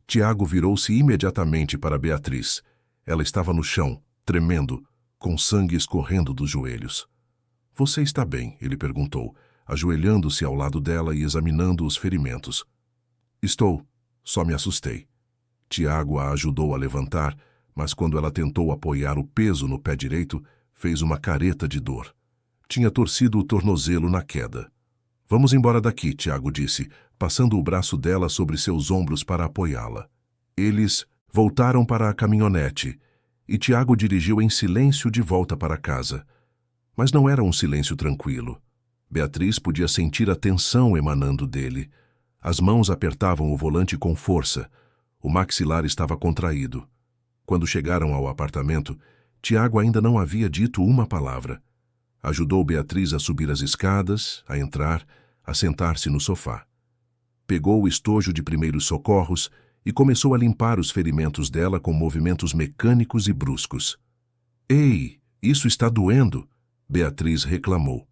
Speaker 1: Tiago virou-se imediatamente para Beatriz. Ela estava no chão, tremendo, com sangue escorrendo dos joelhos. — Você está bem? Ele perguntou, ajoelhando-se ao lado dela e examinando os ferimentos. — Estou. Só me assustei. Tiago a ajudou a levantar, mas quando ela tentou apoiar o peso no pé direito, fez uma careta de dor. Tinha torcido o tornozelo na queda. — Vamos embora daqui, Tiago disse, passando o braço dela sobre seus ombros para apoiá-la. Eles voltaram para a caminhonete e Tiago dirigiu em silêncio de volta para casa. Mas não era um silêncio tranquilo. Beatriz podia sentir a tensão emanando dele. As mãos apertavam o volante com força. O maxilar estava contraído. Quando chegaram ao apartamento, Tiago ainda não havia dito uma palavra. Ajudou Beatriz a subir as escadas, a entrar, a sentar-se no sofá. Pegou o estojo de primeiros socorros e começou a limpar os ferimentos dela com movimentos mecânicos e bruscos. — Ei, isso está doendo! Beatriz reclamou.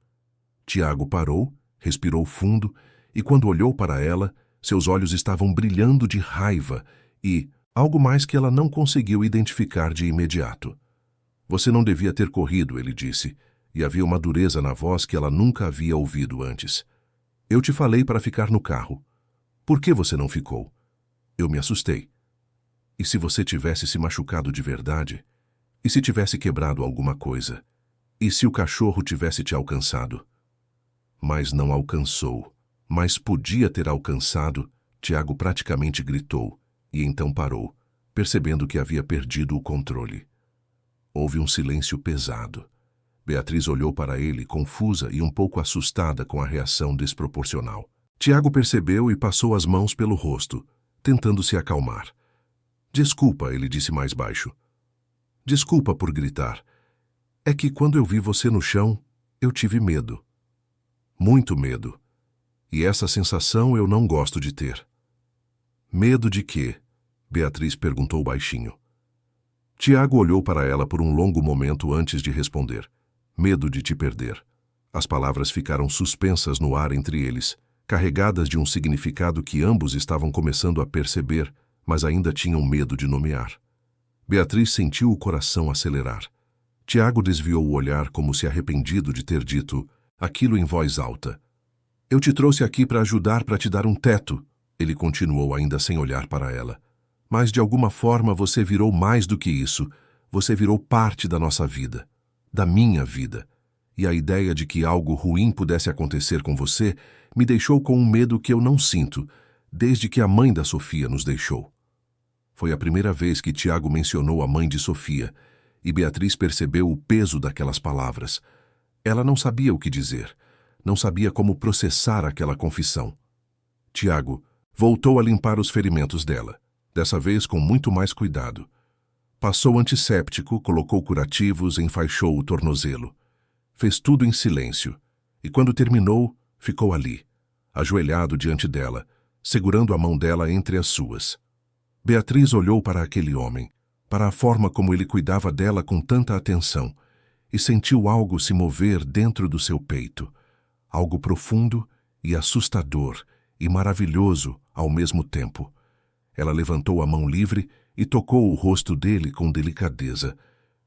Speaker 1: Tiago parou, respirou fundo e, quando olhou para ela, seus olhos estavam brilhando de raiva e algo mais que ela não conseguiu identificar de imediato. — Você não devia ter corrido, ele disse, e havia uma dureza na voz que ela nunca havia ouvido antes. — Eu te falei para ficar no carro. Por que você não ficou? Eu me assustei. E se você tivesse se machucado de verdade? E se tivesse quebrado alguma coisa? E se o cachorro tivesse te alcançado? Mas não alcançou. Mas podia ter alcançado, Tiago praticamente gritou, e então parou, percebendo que havia perdido o controle. Houve um silêncio pesado. Beatriz olhou para ele, confusa e um pouco assustada com a reação desproporcional. Tiago percebeu e passou as mãos pelo rosto, tentando se acalmar. — Desculpa, ele disse mais baixo. — Desculpa por gritar. É que quando eu vi você no chão, eu tive medo. Muito medo. E essa sensação eu não gosto de ter. — Medo de quê? Beatriz perguntou baixinho. Tiago olhou para ela por um longo momento antes de responder. — Medo de te perder. As palavras ficaram suspensas no ar entre eles, carregadas de um significado que ambos estavam começando a perceber, mas ainda tinham medo de nomear. Beatriz sentiu o coração acelerar. Tiago desviou o olhar como se arrependido de ter dito aquilo em voz alta. — Eu te trouxe aqui para ajudar, para te dar um teto, ele continuou ainda sem olhar para ela. Mas de alguma forma você virou mais do que isso. Você virou parte da nossa vida, da minha vida. E a ideia de que algo ruim pudesse acontecer com você me deixou com um medo que eu não sinto, desde que a mãe da Sofia nos deixou. Foi a primeira vez que Tiago mencionou a mãe de Sofia, e Beatriz percebeu o peso daquelas palavras. Ela não sabia o que dizer, não sabia como processar aquela confissão. Tiago voltou a limpar os ferimentos dela, dessa vez com muito mais cuidado. Passou antisséptico, colocou curativos, enfaixou o tornozelo. Fez tudo em silêncio, e quando terminou, ficou ali, ajoelhado diante dela, segurando a mão dela entre as suas. Beatriz olhou para aquele homem, para a forma como ele cuidava dela com tanta atenção, e sentiu algo se mover dentro do seu peito, algo profundo e assustador e maravilhoso ao mesmo tempo. Ela levantou a mão livre e tocou o rosto dele com delicadeza.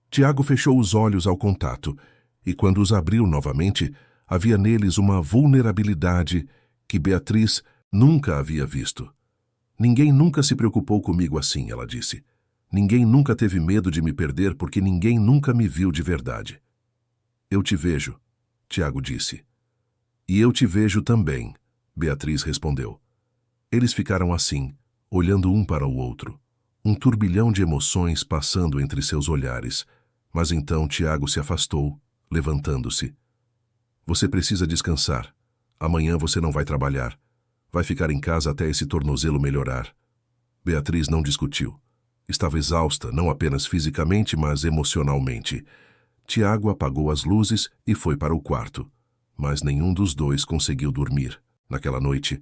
Speaker 1: Tiago fechou os olhos ao contato, e quando os abriu novamente, havia neles uma vulnerabilidade que Beatriz nunca havia visto. Ninguém nunca se preocupou comigo assim, ela disse. Ninguém nunca teve medo de me perder porque ninguém nunca me viu de verdade. Eu te vejo, Tiago disse. E eu te vejo também, Beatriz respondeu. Eles ficaram assim, olhando um para o outro, um turbilhão de emoções passando entre seus olhares, mas então Tiago se afastou, levantando-se. Você precisa descansar. Amanhã você não vai trabalhar. Vai ficar em casa até esse tornozelo melhorar. Beatriz não discutiu. Estava exausta, não apenas fisicamente, mas emocionalmente. Tiago apagou as luzes e foi para o quarto. mas nenhum dos dois conseguiu dormir. Naquela noite,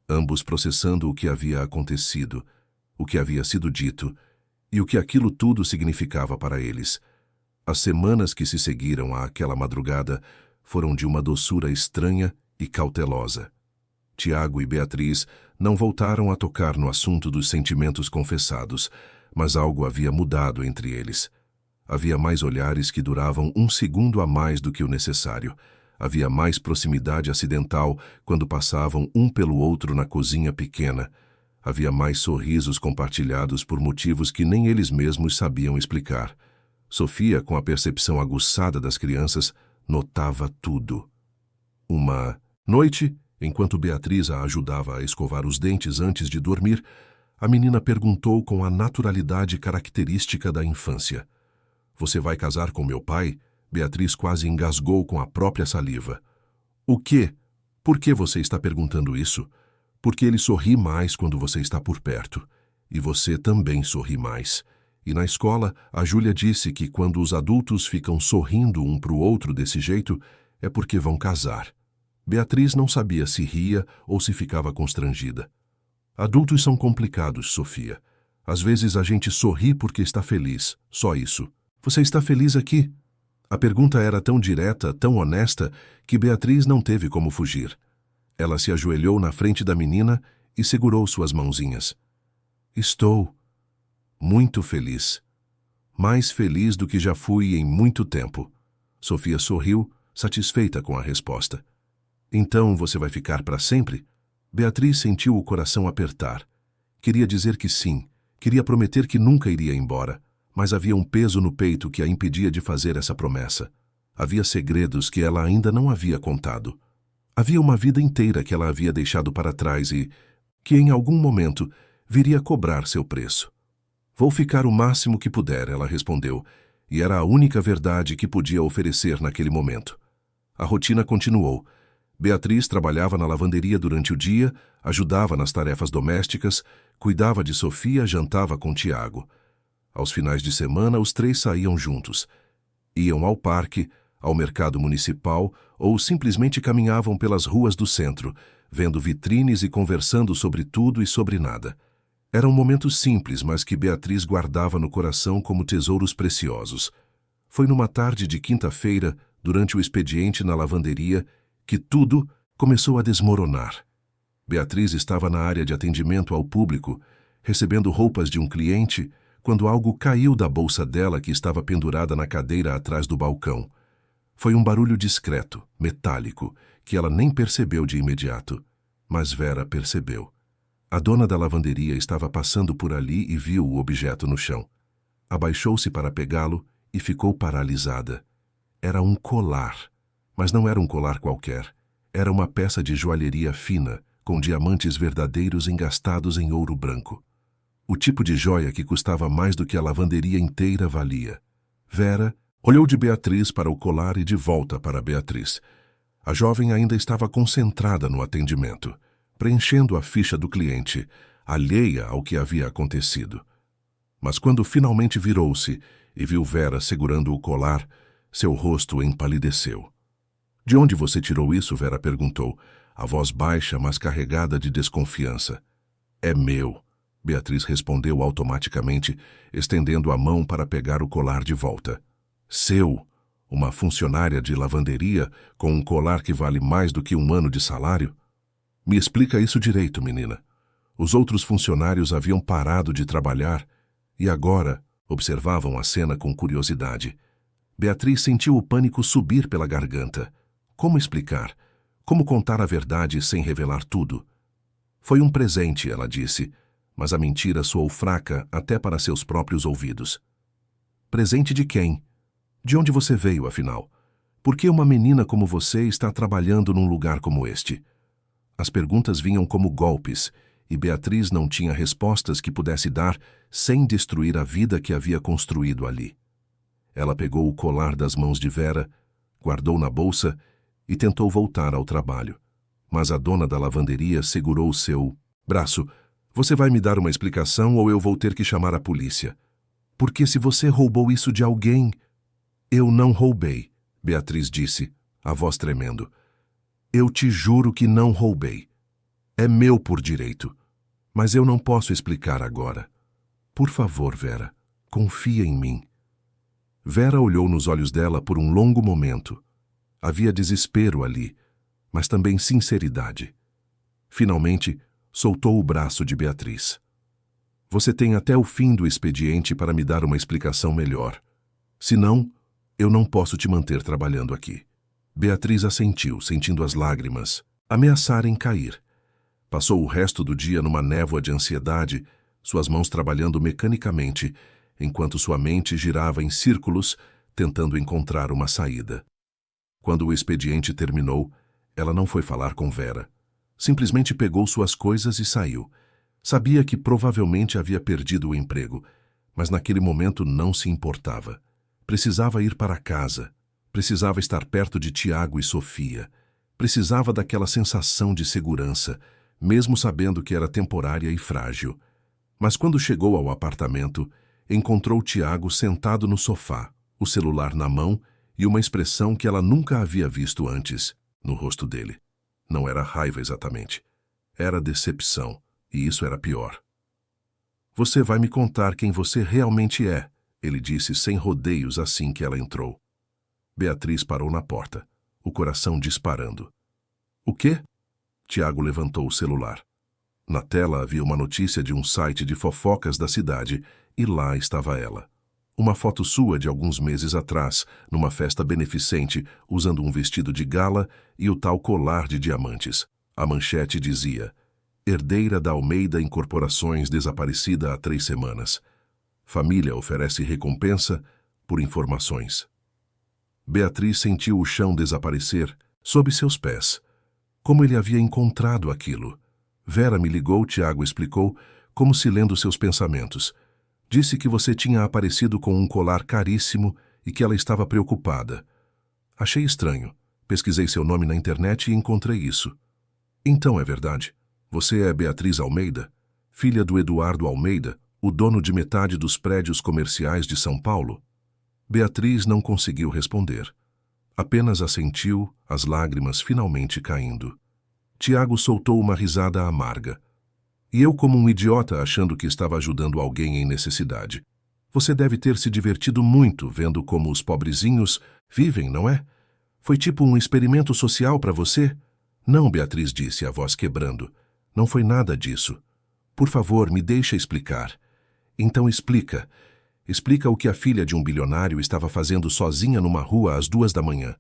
Speaker 1: ambos processando o que havia acontecido, o que havia sido dito e o que aquilo tudo significava para eles. As semanas que se seguiram àquela madrugada foram de uma doçura estranha e cautelosa. Tiago e Beatriz não voltaram a tocar no assunto dos sentimentos confessados, mas algo havia mudado entre eles. Havia mais olhares que duravam um segundo a mais do que o necessário. Havia mais proximidade acidental quando passavam um pelo outro na cozinha pequena. Havia mais sorrisos compartilhados por motivos que nem eles mesmos sabiam explicar. Sofia, com a percepção aguçada das crianças, notava tudo. Uma noite, enquanto Beatriz a ajudava a escovar os dentes antes de dormir, a menina perguntou com a naturalidade característica da infância. "Você vai casar com meu pai?" Beatriz quase engasgou com a própria saliva. "O quê? Por que você está perguntando isso?" "Porque ele sorri mais quando você está por perto. E você também sorri mais. E na escola, a Júlia disse que quando os adultos ficam sorrindo um para o outro desse jeito, é porque vão casar." Beatriz não sabia se ria ou se ficava constrangida. "Adultos são complicados, Sofia. Às vezes a gente sorri porque está feliz, só isso." "Você está feliz aqui?" A pergunta era tão direta, tão honesta, que Beatriz não teve como fugir. Ela se ajoelhou na frente da menina e segurou suas mãozinhas. "Estou muito feliz. Mais feliz do que já fui em muito tempo." Sofia sorriu, satisfeita com a resposta. "Então você vai ficar para sempre?" Beatriz sentiu o coração apertar. Queria dizer que sim, queria prometer que nunca iria embora, mas havia um peso no peito que a impedia de fazer essa promessa. Havia segredos que ela ainda não havia contado. Havia uma vida inteira que ela havia deixado para trás e que, em algum momento, viria cobrar seu preço. "Vou ficar o máximo que puder", ela respondeu, e era a única verdade que podia oferecer naquele momento. A rotina continuou. Beatriz trabalhava na lavanderia durante o dia, ajudava nas tarefas domésticas, cuidava de Sofia, jantava com Tiago. Aos finais de semana, os três saíam juntos. Iam ao parque, ao mercado municipal ou simplesmente caminhavam pelas ruas do centro, vendo vitrines e conversando sobre tudo e sobre nada. Eram momentos simples, mas que Beatriz guardava no coração como tesouros preciosos. Foi numa tarde de quinta-feira, durante o expediente na lavanderia, que tudo começou a desmoronar. Beatriz estava na área de atendimento ao público, recebendo roupas de um cliente, quando algo caiu da bolsa dela que estava pendurada na cadeira atrás do balcão. Foi um barulho discreto, metálico, que ela nem percebeu de imediato. Mas Vera percebeu. A dona da lavanderia estava passando por ali e viu o objeto no chão. Abaixou-se para pegá-lo e ficou paralisada. Era um colar, mas não era um colar qualquer. Era uma peça de joalheria fina, com diamantes verdadeiros engastados em ouro branco. O tipo de joia que custava mais do que a lavanderia inteira valia. Vera olhou de Beatriz para o colar e de volta para Beatriz. A jovem ainda estava concentrada no atendimento, preenchendo a ficha do cliente, alheia ao que havia acontecido. Mas quando finalmente virou-se e viu Vera segurando o colar, seu rosto empalideceu. "De onde você tirou isso?" Vera perguntou, a voz baixa, mas carregada de desconfiança. "É meu", Beatriz respondeu automaticamente, estendendo a mão para pegar o colar de volta. "Seu? Uma funcionária de lavanderia com um colar que vale mais do que um ano de salário? Me explica isso direito, menina." Os outros funcionários haviam parado de trabalhar e agora observavam a cena com curiosidade. Beatriz sentiu o pânico subir pela garganta. Como explicar? Como contar a verdade sem revelar tudo? "Foi um presente", ela disse, mas a mentira soou fraca até para seus próprios ouvidos. "Presente de quem? De onde você veio, afinal? Por que uma menina como você está trabalhando num lugar como este?" As perguntas vinham como golpes, e Beatriz não tinha respostas que pudesse dar sem destruir a vida que havia construído ali. Ela pegou o colar das mãos de Vera, guardou na bolsa e tentou voltar ao trabalho. Mas a dona da lavanderia segurou seu braço. "Você vai me dar uma explicação ou eu vou ter que chamar a polícia. Porque se você roubou isso de alguém..." "Eu não roubei", Beatriz disse, a voz tremendo. Eu te juro que não roubei. É meu por direito. Mas eu não posso explicar agora. Por favor, Vera, confia em mim. Vera olhou nos olhos dela por um longo momento. Havia desespero ali, mas também sinceridade. Finalmente, soltou o braço de Beatriz. Você tem até o fim do expediente para me dar uma explicação melhor. Senão, eu não posso te manter trabalhando aqui. Beatriz assentiu, sentindo as lágrimas ameaçarem cair. Passou o resto do dia numa névoa de ansiedade, suas mãos trabalhando mecanicamente, enquanto sua mente girava em círculos, tentando encontrar uma saída. Quando o expediente terminou, ela não foi falar com Vera. Simplesmente pegou suas coisas e saiu. Sabia que provavelmente havia perdido o emprego, mas naquele momento não se importava. Precisava ir para casa. Precisava estar perto de Tiago e Sofia. Precisava daquela sensação de segurança, mesmo sabendo que era temporária e frágil. Mas quando chegou ao apartamento, encontrou Tiago sentado no sofá, o celular na mão e uma expressão que ela nunca havia visto antes no rosto dele. Não era raiva exatamente. Era decepção, e isso era pior. Você vai me contar quem você realmente é, ele disse sem rodeios assim que ela entrou. Beatriz parou na porta, o coração disparando. O quê? Tiago levantou o celular. Na tela havia uma notícia de um site de fofocas da cidade, e lá estava ela. Uma foto sua de alguns meses atrás, numa festa beneficente, usando um vestido de gala e o tal colar de diamantes. A manchete dizia: herdeira da Almeida Incorporações desaparecida há 3 semanas. Família oferece recompensa por informações. Beatriz sentiu o chão desaparecer sob seus pés. Como ele havia encontrado aquilo? Vera me ligou, Tiago explicou, como se lendo seus pensamentos. Disse que você tinha aparecido com um colar caríssimo e que ela estava preocupada. Achei estranho. Pesquisei seu nome na internet e encontrei isso. Então é verdade. Você é Beatriz Almeida, filha do Eduardo Almeida, o dono de metade dos prédios comerciais de São Paulo? Beatriz não conseguiu responder. Apenas assentiu, as lágrimas finalmente caindo. Tiago soltou uma risada amarga. E eu como um idiota achando que estava ajudando alguém em necessidade. Você deve ter se divertido muito vendo como os pobrezinhos vivem, não é? Foi tipo um experimento social para você? Não, Beatriz disse, a voz quebrando. Não foi nada disso. Por favor, me deixa explicar. Então explica. Explica o que a filha de um bilionário estava fazendo sozinha numa rua às 2 da manhã.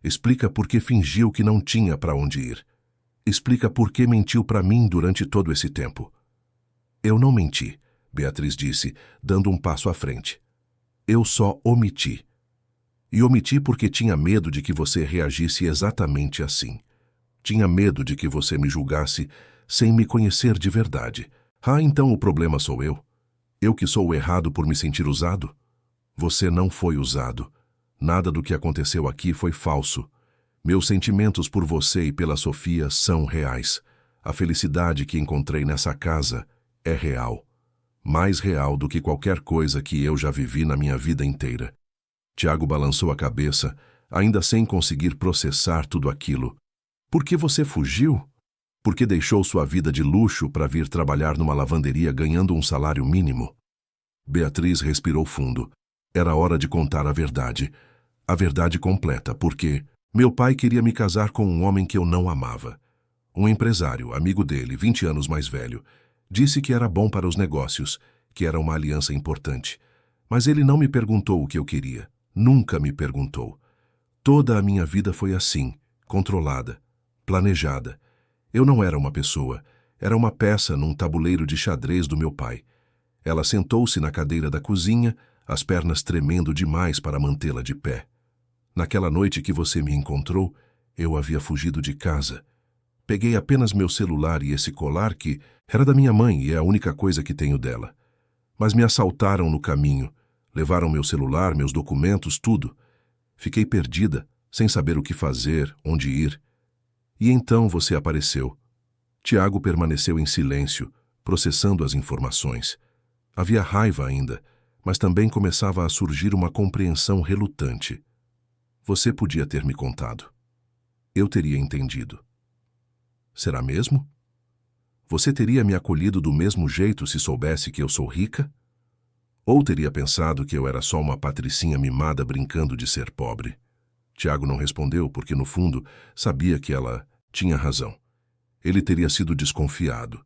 Speaker 1: Explica por que fingiu que não tinha para onde ir. Explica por que mentiu para mim durante todo esse tempo. Eu não menti, Beatriz disse, dando um passo à frente. Eu só omiti. E omiti porque tinha medo de que você reagisse exatamente assim. Tinha medo de que você me julgasse sem me conhecer de verdade. Ah, então o problema sou eu? Eu que sou o errado por me sentir usado? Você não foi usado. Nada do que aconteceu aqui foi falso. Meus sentimentos por você e pela Sofia são reais. A felicidade que encontrei nessa casa é real. Mais real do que qualquer coisa que eu já vivi na minha vida inteira. Tiago balançou a cabeça, ainda sem conseguir processar tudo aquilo. Por que você fugiu? Por que deixou sua vida de luxo para vir trabalhar numa lavanderia ganhando um salário mínimo? Beatriz respirou fundo. Era hora de contar a verdade. A verdade completa, porque meu pai queria me casar com um homem que eu não amava. Um empresário, amigo dele, 20 anos mais velho, disse que era bom para os negócios, que era uma aliança importante. Mas ele não me perguntou o que eu queria. Nunca me perguntou. Toda a minha vida foi assim, controlada, planejada. Eu não era uma pessoa, era uma peça num tabuleiro de xadrez do meu pai. Ela sentou-se na cadeira da cozinha, as pernas tremendo demais para mantê-la de pé. Naquela noite que você me encontrou, eu havia fugido de casa. Peguei apenas meu celular e esse colar que era da minha mãe e é a única coisa que tenho dela. Mas me assaltaram no caminho, levaram meu celular, meus documentos, tudo. Fiquei perdida, sem saber o que fazer, onde ir. E então você apareceu. Tiago permaneceu em silêncio, processando as informações. Havia raiva ainda, mas também começava a surgir uma compreensão relutante. Você podia ter me contado. eu teria entendido. Será mesmo? Você teria me acolhido do mesmo jeito se soubesse que eu sou rica? Ou teria pensado que eu era só uma patricinha mimada brincando de ser pobre? Tiago não respondeu porque, no fundo, sabia que ela tinha razão. Ele teria sido desconfiado.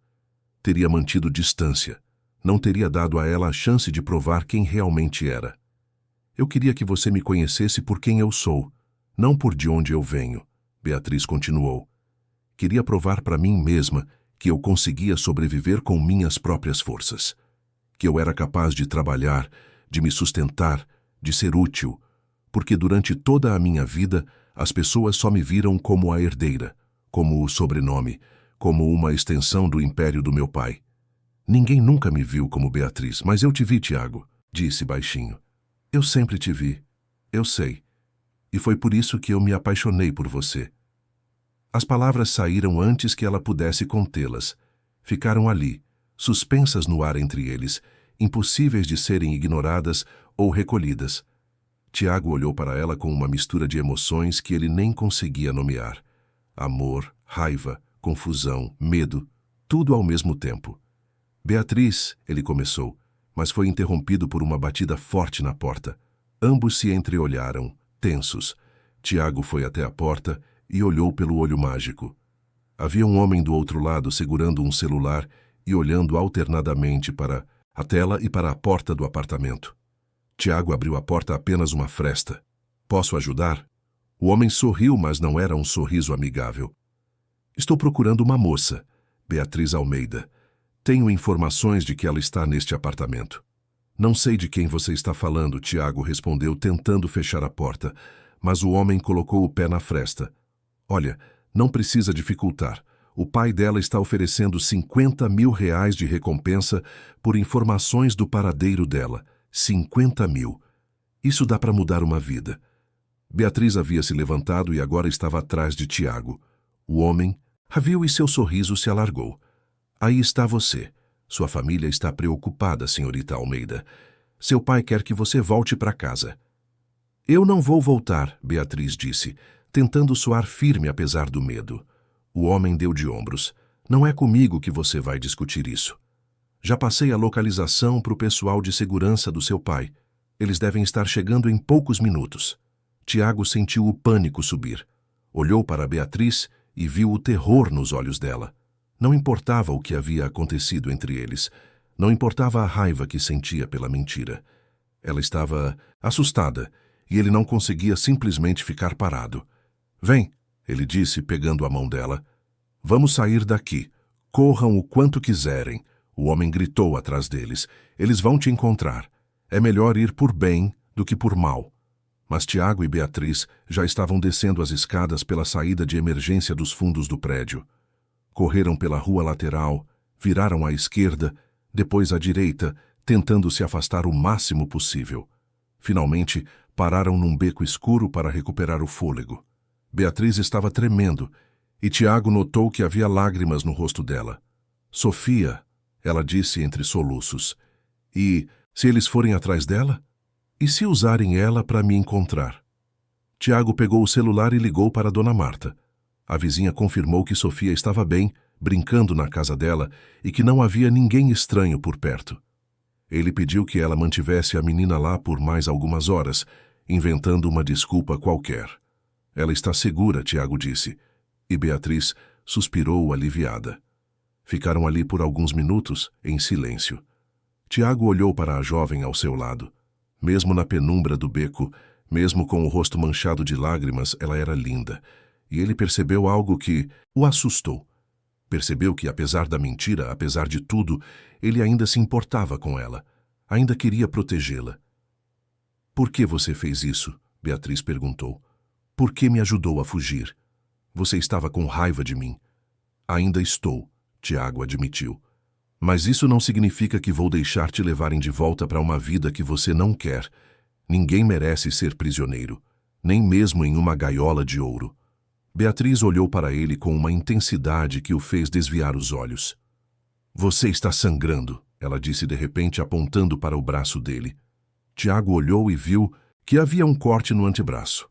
Speaker 1: Teria mantido distância. Não teria dado a ela a chance de provar quem realmente era. Eu queria que você me conhecesse por quem eu sou, não por de onde eu venho, Beatriz continuou. Queria provar para mim mesma que eu conseguia sobreviver com minhas próprias forças. Que eu era capaz de trabalhar, de me sustentar, de ser útil, porque durante toda a minha vida as pessoas só me viram como a herdeira, como o sobrenome, como uma extensão do império do meu pai. Ninguém nunca me viu como Beatriz, mas eu te vi, Tiago, disse baixinho. Eu sempre te vi, eu sei, e foi por isso que eu me apaixonei por você. As palavras saíram antes que ela pudesse contê-las. Ficaram ali, suspensas no ar entre eles, impossíveis de serem ignoradas ou recolhidas. Tiago olhou para ela com uma mistura de emoções que ele nem conseguia nomear. Amor, raiva, confusão, medo, tudo ao mesmo tempo. Beatriz, ele começou, mas foi interrompido por uma batida forte na porta. Ambos se entreolharam, tensos. Tiago foi até a porta e olhou pelo olho mágico. Havia um homem do outro lado segurando um celular e olhando alternadamente para a tela e para a porta do apartamento. Tiago abriu a porta apenas uma fresta. Posso ajudar? O homem sorriu, mas não era um sorriso amigável. Estou procurando uma moça, Beatriz Almeida. Tenho informações de que ela está neste apartamento. Não sei de quem você está falando, Tiago respondeu, tentando fechar a porta, mas o homem colocou o pé na fresta. Olha, não precisa dificultar. O pai dela está oferecendo 50 mil reais de recompensa por informações do paradeiro dela. 50 mil. Isso dá para mudar uma vida. Beatriz havia se levantado e agora estava atrás de Tiago. O homem a viu e seu sorriso se alargou. Aí está você. Sua família está preocupada, senhorita Almeida. Seu pai quer que você volte para casa. Eu não vou voltar, Beatriz disse, tentando soar firme apesar do medo. O homem deu de ombros. Não é comigo que você vai discutir isso. Já passei a localização para o pessoal de segurança do seu pai. Eles devem estar chegando em poucos minutos. Tiago sentiu o pânico subir. Olhou para Beatriz e viu o terror nos olhos dela. Não importava o que havia acontecido entre eles. Não importava a raiva que sentia pela mentira. Ela estava assustada e ele não conseguia simplesmente ficar parado. Vem, ele disse, pegando a mão dela. Vamos sair daqui. Corram o quanto quiserem. O homem gritou atrás deles. Eles vão te encontrar. É melhor ir por bem do que por mal. Mas Tiago e Beatriz já estavam descendo as escadas pela saída de emergência dos fundos do prédio. Correram pela rua lateral, viraram à esquerda, depois à direita, tentando se afastar o máximo possível. Finalmente, pararam num beco escuro para recuperar o fôlego. Beatriz estava tremendo, e Tiago notou que havia lágrimas no rosto dela. Sofia, ela disse entre soluços. E, se eles forem atrás dela? E se usarem ela para me encontrar? Tiago pegou o celular e ligou para Dona Marta. A vizinha confirmou que Sofia estava bem, brincando na casa dela, e que não havia ninguém estranho por perto. Ele pediu que ela mantivesse a menina lá por mais algumas horas, inventando uma desculpa qualquer. Ela está segura, Tiago disse, e Beatriz suspirou aliviada. Ficaram ali por alguns minutos, em silêncio. Tiago olhou para a jovem ao seu lado. Mesmo na penumbra do beco, mesmo com o rosto manchado de lágrimas, ela era linda. E ele percebeu algo que o assustou. Percebeu que, apesar da mentira, apesar de tudo, ele ainda se importava com ela. Ainda queria protegê-la. Por que você fez isso? Beatriz perguntou. Por que me ajudou a fugir? Você estava com raiva de mim. Ainda estou, Tiago admitiu. Mas isso não significa que vou deixar te levarem de volta para uma vida que você não quer. Ninguém merece ser prisioneiro, nem mesmo em uma gaiola de ouro. Beatriz olhou para ele com uma intensidade que o fez desviar os olhos. Você está sangrando, ela disse de repente, apontando para o braço dele. Tiago olhou e viu que havia um corte no antebraço.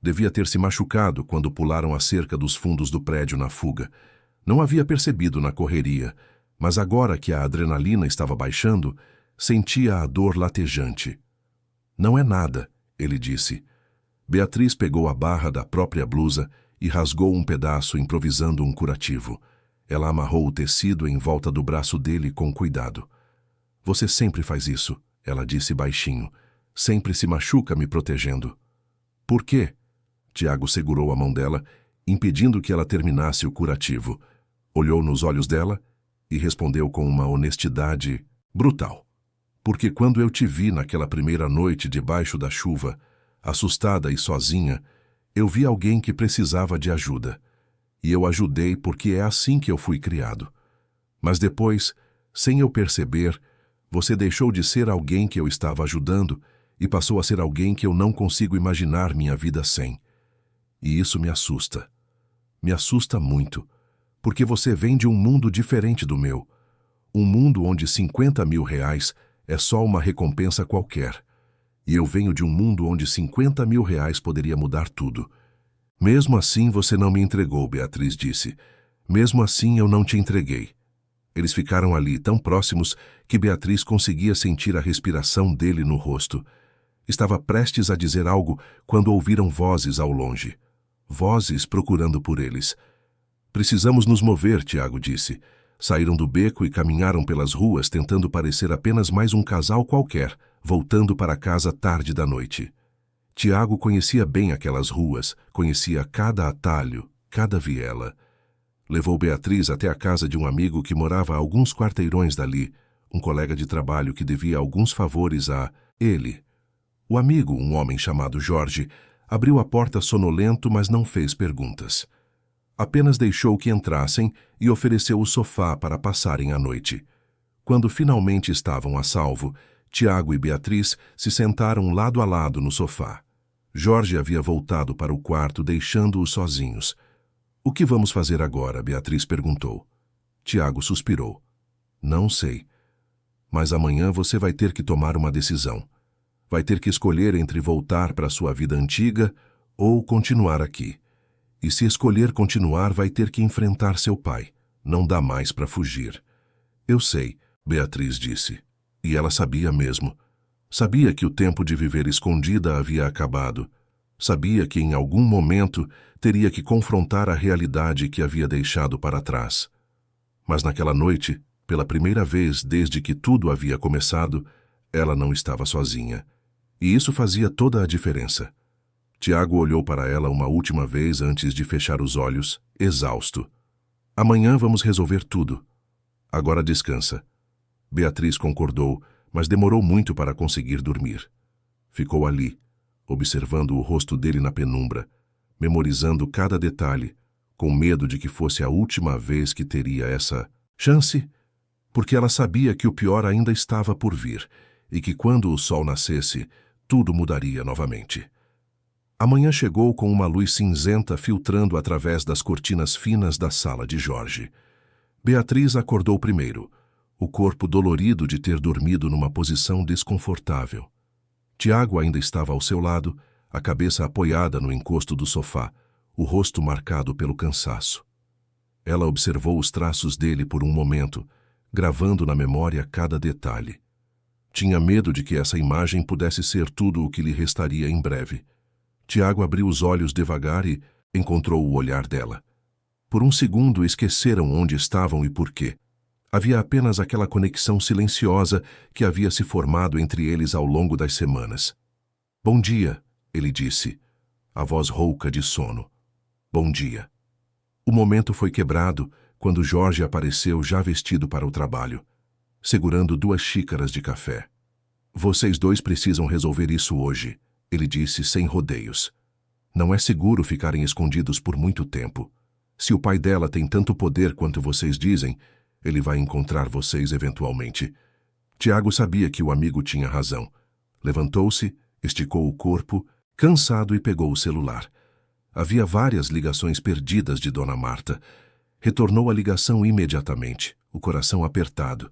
Speaker 1: Devia ter se machucado quando pularam a cerca dos fundos do prédio na fuga. Não havia percebido na correria, mas agora que a adrenalina estava baixando, sentia a dor latejante. Não é nada, ele disse. Beatriz pegou a barra da própria blusa e rasgou um pedaço, improvisando um curativo. Ela amarrou o tecido em volta do braço dele com cuidado. Você sempre faz isso, ela disse baixinho. Sempre se machuca me protegendo. Por quê? Tiago segurou a mão dela, impedindo que ela terminasse o curativo. Olhou nos olhos dela e respondeu com uma honestidade brutal. Porque quando eu te vi naquela primeira noite debaixo da chuva, assustada e sozinha, eu vi alguém que precisava de ajuda. E eu ajudei porque é assim que eu fui criado. Mas depois, sem eu perceber, você deixou de ser alguém que eu estava ajudando e passou a ser alguém que eu não consigo imaginar minha vida sem. E isso me assusta. Me assusta muito, porque você vem de um mundo diferente do meu. Um mundo onde 50 mil reais é só uma recompensa qualquer. E eu venho de um mundo onde 50 mil reais poderia mudar tudo. Mesmo assim você não me entregou, Beatriz disse. Mesmo assim eu não te entreguei. Eles ficaram ali tão próximos que Beatriz conseguia sentir a respiração dele no rosto. Estava prestes a dizer algo quando ouviram vozes ao longe. Vozes procurando por eles. Precisamos nos mover, Tiago disse. Saíram do beco e caminharam pelas ruas tentando parecer apenas mais um casal qualquer, voltando para casa tarde da noite. Tiago conhecia bem aquelas ruas, conhecia cada atalho, cada viela. Levou Beatriz até a casa de um amigo que morava a alguns quarteirões dali, um colega de trabalho que devia alguns favores a ele. O amigo, um homem chamado Jorge, abriu a porta sonolento, mas não fez perguntas. Apenas deixou que entrassem e ofereceu o sofá para passarem a noite. Quando finalmente estavam a salvo, Tiago e Beatriz se sentaram lado a lado no sofá. Jorge havia voltado para o quarto, deixando-os sozinhos. O que vamos fazer agora? Beatriz perguntou. Tiago suspirou. Não sei. Mas amanhã você vai ter que tomar uma decisão. Vai ter que escolher entre voltar para sua vida antiga ou continuar aqui. E se escolher continuar, vai ter que enfrentar seu pai. Não dá mais para fugir. Eu sei, Beatriz disse. E ela sabia mesmo. Sabia que o tempo de viver escondida havia acabado. Sabia que em algum momento teria que confrontar a realidade que havia deixado para trás. Mas naquela noite, pela primeira vez desde que tudo havia começado, ela não estava sozinha. E isso fazia toda a diferença. Tiago olhou para ela uma última vez antes de fechar os olhos, exausto. Amanhã vamos resolver tudo. Agora descansa. Beatriz concordou, mas demorou muito para conseguir dormir. Ficou ali, observando o rosto dele na penumbra, memorizando cada detalhe, com medo de que fosse a última vez que teria essa chance, porque ela sabia que o pior ainda estava por vir e que quando o sol nascesse, tudo mudaria novamente. A manhã chegou com uma luz cinzenta filtrando através das cortinas finas da sala de Jorge. Beatriz acordou primeiro, o corpo dolorido de ter dormido numa posição desconfortável. Tiago ainda estava ao seu lado, a cabeça apoiada no encosto do sofá, o rosto marcado pelo cansaço. Ela observou os traços dele por um momento, gravando na memória cada detalhe. Tinha medo de que essa imagem pudesse ser tudo o que lhe restaria em breve. Tiago abriu os olhos devagar e encontrou o olhar dela. Por um segundo esqueceram onde estavam e por quê. Havia apenas aquela conexão silenciosa que havia se formado entre eles ao longo das semanas. Bom dia, ele disse, a voz rouca de sono. Bom dia. O momento foi quebrado quando Jorge apareceu já vestido para o trabalho, segurando 2 xícaras de café. Vocês dois precisam resolver isso hoje, ele disse sem rodeios. Não é seguro ficarem escondidos por muito tempo. Se o pai dela tem tanto poder quanto vocês dizem, ele vai encontrar vocês eventualmente. Tiago sabia que o amigo tinha razão. Levantou-se, esticou o corpo, cansado, e pegou o celular. Havia várias ligações perdidas de Dona Marta. Retornou a ligação imediatamente, o coração apertado.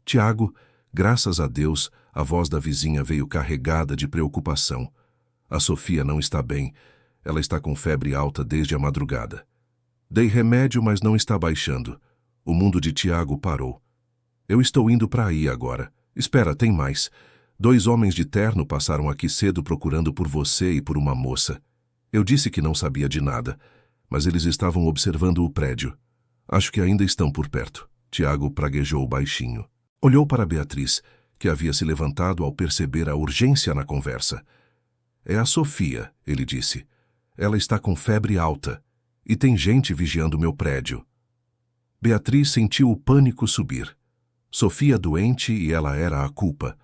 Speaker 1: Tiago, graças a Deus, a voz da vizinha veio carregada de preocupação. A Sofia não está bem. Ela está com febre alta desde a madrugada. Dei remédio, mas não está baixando. O mundo de Tiago parou. Eu estou indo para aí agora. Espera, tem mais. 2 homens de terno passaram aqui cedo procurando por você e por uma moça. Eu disse que não sabia de nada, mas eles estavam observando o prédio. Acho que ainda estão por perto. Tiago praguejou baixinho. Olhou para Beatriz, que havia se levantado ao perceber a urgência na conversa. É a Sofia, ele disse. Ela está com febre alta e tem gente vigiando meu prédio. Beatriz sentiu o pânico subir. Sofia doente e ela era a culpa.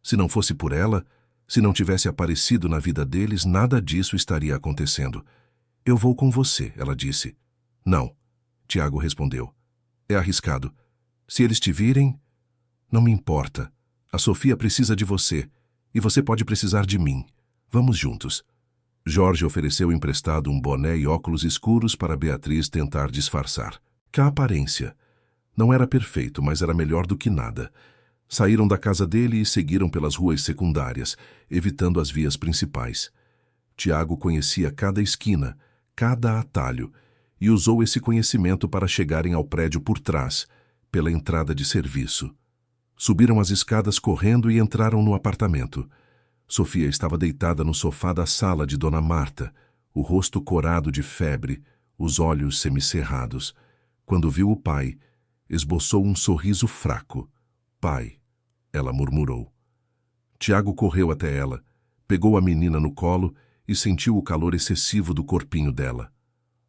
Speaker 1: Se não fosse por ela, se não tivesse aparecido na vida deles, nada disso estaria acontecendo. Eu vou com você, ela disse. Não, Tiago respondeu. É arriscado. Se eles te virem, não me importa. A Sofia precisa de você e você pode precisar de mim. Vamos juntos. Jorge ofereceu emprestado um boné e óculos escuros para Beatriz tentar disfarçar. Cá aparência. Não era perfeito, mas era melhor do que nada. Saíram da casa dele e seguiram pelas ruas secundárias, evitando as vias principais. Tiago conhecia cada esquina, cada atalho, e usou esse conhecimento para chegarem ao prédio por trás, pela entrada de serviço. Subiram as escadas correndo e entraram no apartamento. Sofia estava deitada no sofá da sala de Dona Marta, o rosto corado de febre, os olhos semicerrados. Quando viu o pai, esboçou um sorriso fraco. Pai, ela murmurou. Tiago correu até ela, pegou a menina no colo e sentiu o calor excessivo do corpinho dela.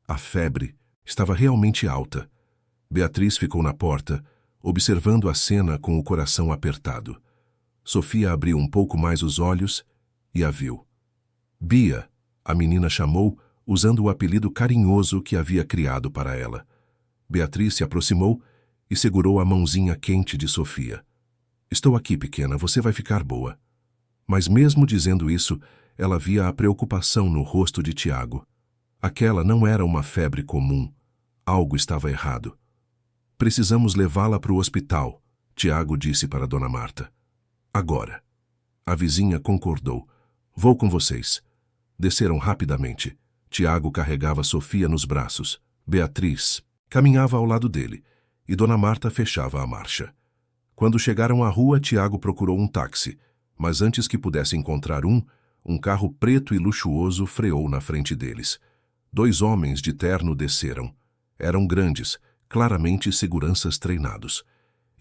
Speaker 1: A febre estava realmente alta. Beatriz ficou na porta, observando a cena com o coração apertado. Sofia abriu um pouco mais os olhos e a viu. Bia, a menina chamou, usando o apelido carinhoso que havia criado para ela. Beatriz se aproximou e segurou a mãozinha quente de Sofia. Estou aqui, pequena, você vai ficar boa. Mas mesmo dizendo isso, ela via a preocupação no rosto de Tiago. Aquela não era uma febre comum. Algo estava errado. Precisamos levá-la para o hospital, Tiago disse para Dona Marta. Agora. A vizinha concordou. Vou com vocês. Desceram rapidamente. Tiago carregava Sofia nos braços. Beatriz caminhava ao lado dele, e Dona Marta fechava a marcha. Quando chegaram à rua, Tiago procurou um táxi, mas antes que pudesse encontrar um carro preto e luxuoso freou na frente deles. 2 homens de terno desceram. Eram grandes, claramente seguranças treinados.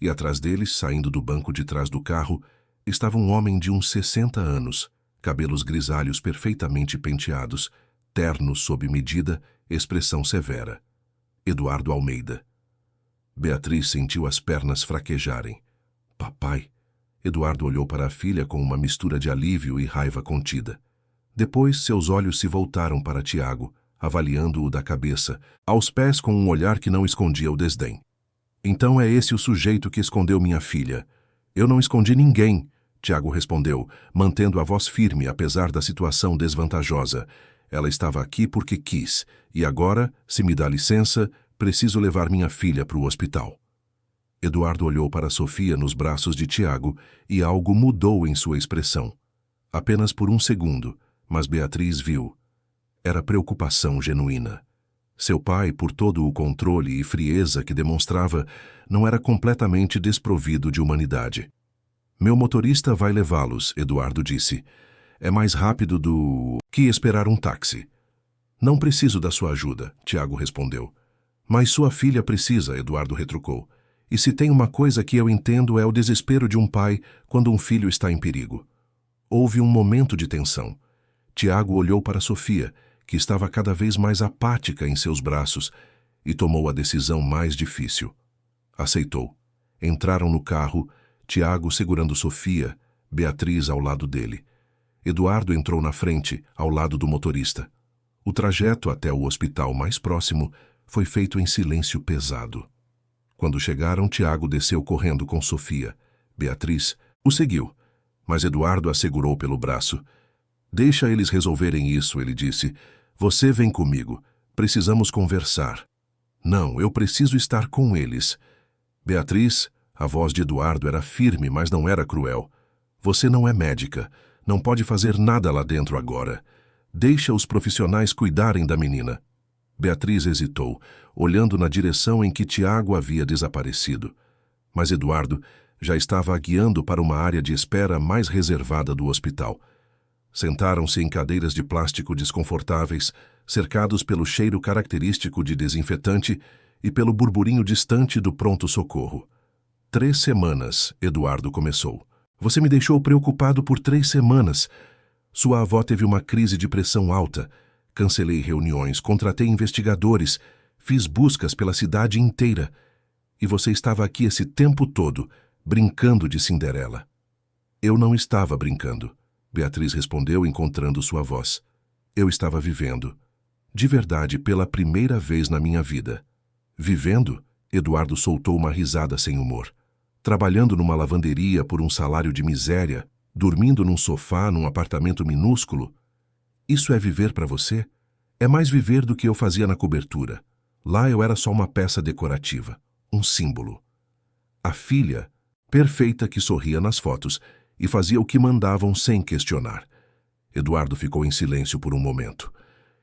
Speaker 1: E atrás deles, saindo do banco de trás do carro, estava um homem de uns 60 anos, cabelos grisalhos perfeitamente penteados, terno sob medida, expressão severa. Eduardo Almeida. Beatriz sentiu as pernas fraquejarem. Papai. Eduardo olhou para a filha com uma mistura de alívio e raiva contida. Depois, seus olhos se voltaram para Tiago, avaliando-o da cabeça, aos pés com um olhar que não escondia o desdém. Então é esse o sujeito que escondeu minha filha. Eu não escondi ninguém, Tiago respondeu, mantendo a voz firme apesar da situação desvantajosa. Ela estava aqui porque quis, e agora, se me dá licença, preciso levar minha filha para o hospital. Eduardo olhou para Sofia nos braços de Tiago e algo mudou em sua expressão. Apenas por um segundo, mas Beatriz viu. Era preocupação genuína. Seu pai, por todo o controle e frieza que demonstrava, não era completamente desprovido de humanidade. Meu motorista vai levá-los, Eduardo disse. É mais rápido do que esperar um táxi. Não preciso da sua ajuda, Tiago respondeu. Mas sua filha precisa, Eduardo retrucou. E se tem uma coisa que eu entendo é o desespero de um pai quando um filho está em perigo. Houve um momento de tensão. Tiago olhou para Sofia, que estava cada vez mais apática em seus braços, e tomou a decisão mais difícil. Aceitou. Entraram no carro, Tiago segurando Sofia, Beatriz ao lado dele. Eduardo entrou na frente, ao lado do motorista. O trajeto até o hospital mais próximo foi feito em silêncio pesado. Quando chegaram, Tiago desceu correndo com Sofia. Beatriz o seguiu, mas Eduardo a segurou pelo braço. Deixa eles resolverem isso, ele disse. Você vem comigo. Precisamos conversar. Não, eu preciso estar com eles. Beatriz, a voz de Eduardo era firme, mas não era cruel. Você não é médica. Não pode fazer nada lá dentro agora. Deixa os profissionais cuidarem da menina. Beatriz hesitou, olhando na direção em que Tiago havia desaparecido. Mas Eduardo já estava a guiando para uma área de espera mais reservada do hospital. Sentaram-se em cadeiras de plástico desconfortáveis, cercados pelo cheiro característico de desinfetante e pelo burburinho distante do pronto-socorro. 3 semanas, Eduardo começou. Você me deixou preocupado por 3 semanas. Sua avó teve uma crise de pressão alta. Cancelei reuniões, contratei investigadores, fiz buscas pela cidade inteira. E você estava aqui esse tempo todo, brincando de Cinderela. Eu não estava brincando, Beatriz respondeu, encontrando sua voz. Eu estava vivendo. De verdade, pela primeira vez na minha vida. Vivendo? Eduardo soltou uma risada sem humor. Trabalhando numa lavanderia por um salário de miséria, dormindo num sofá num apartamento minúsculo. Isso é viver para você? É mais viver do que eu fazia na cobertura. Lá eu era só uma peça decorativa, um símbolo. A filha, perfeita, que sorria nas fotos e fazia o que mandavam sem questionar. Eduardo ficou em silêncio por um momento.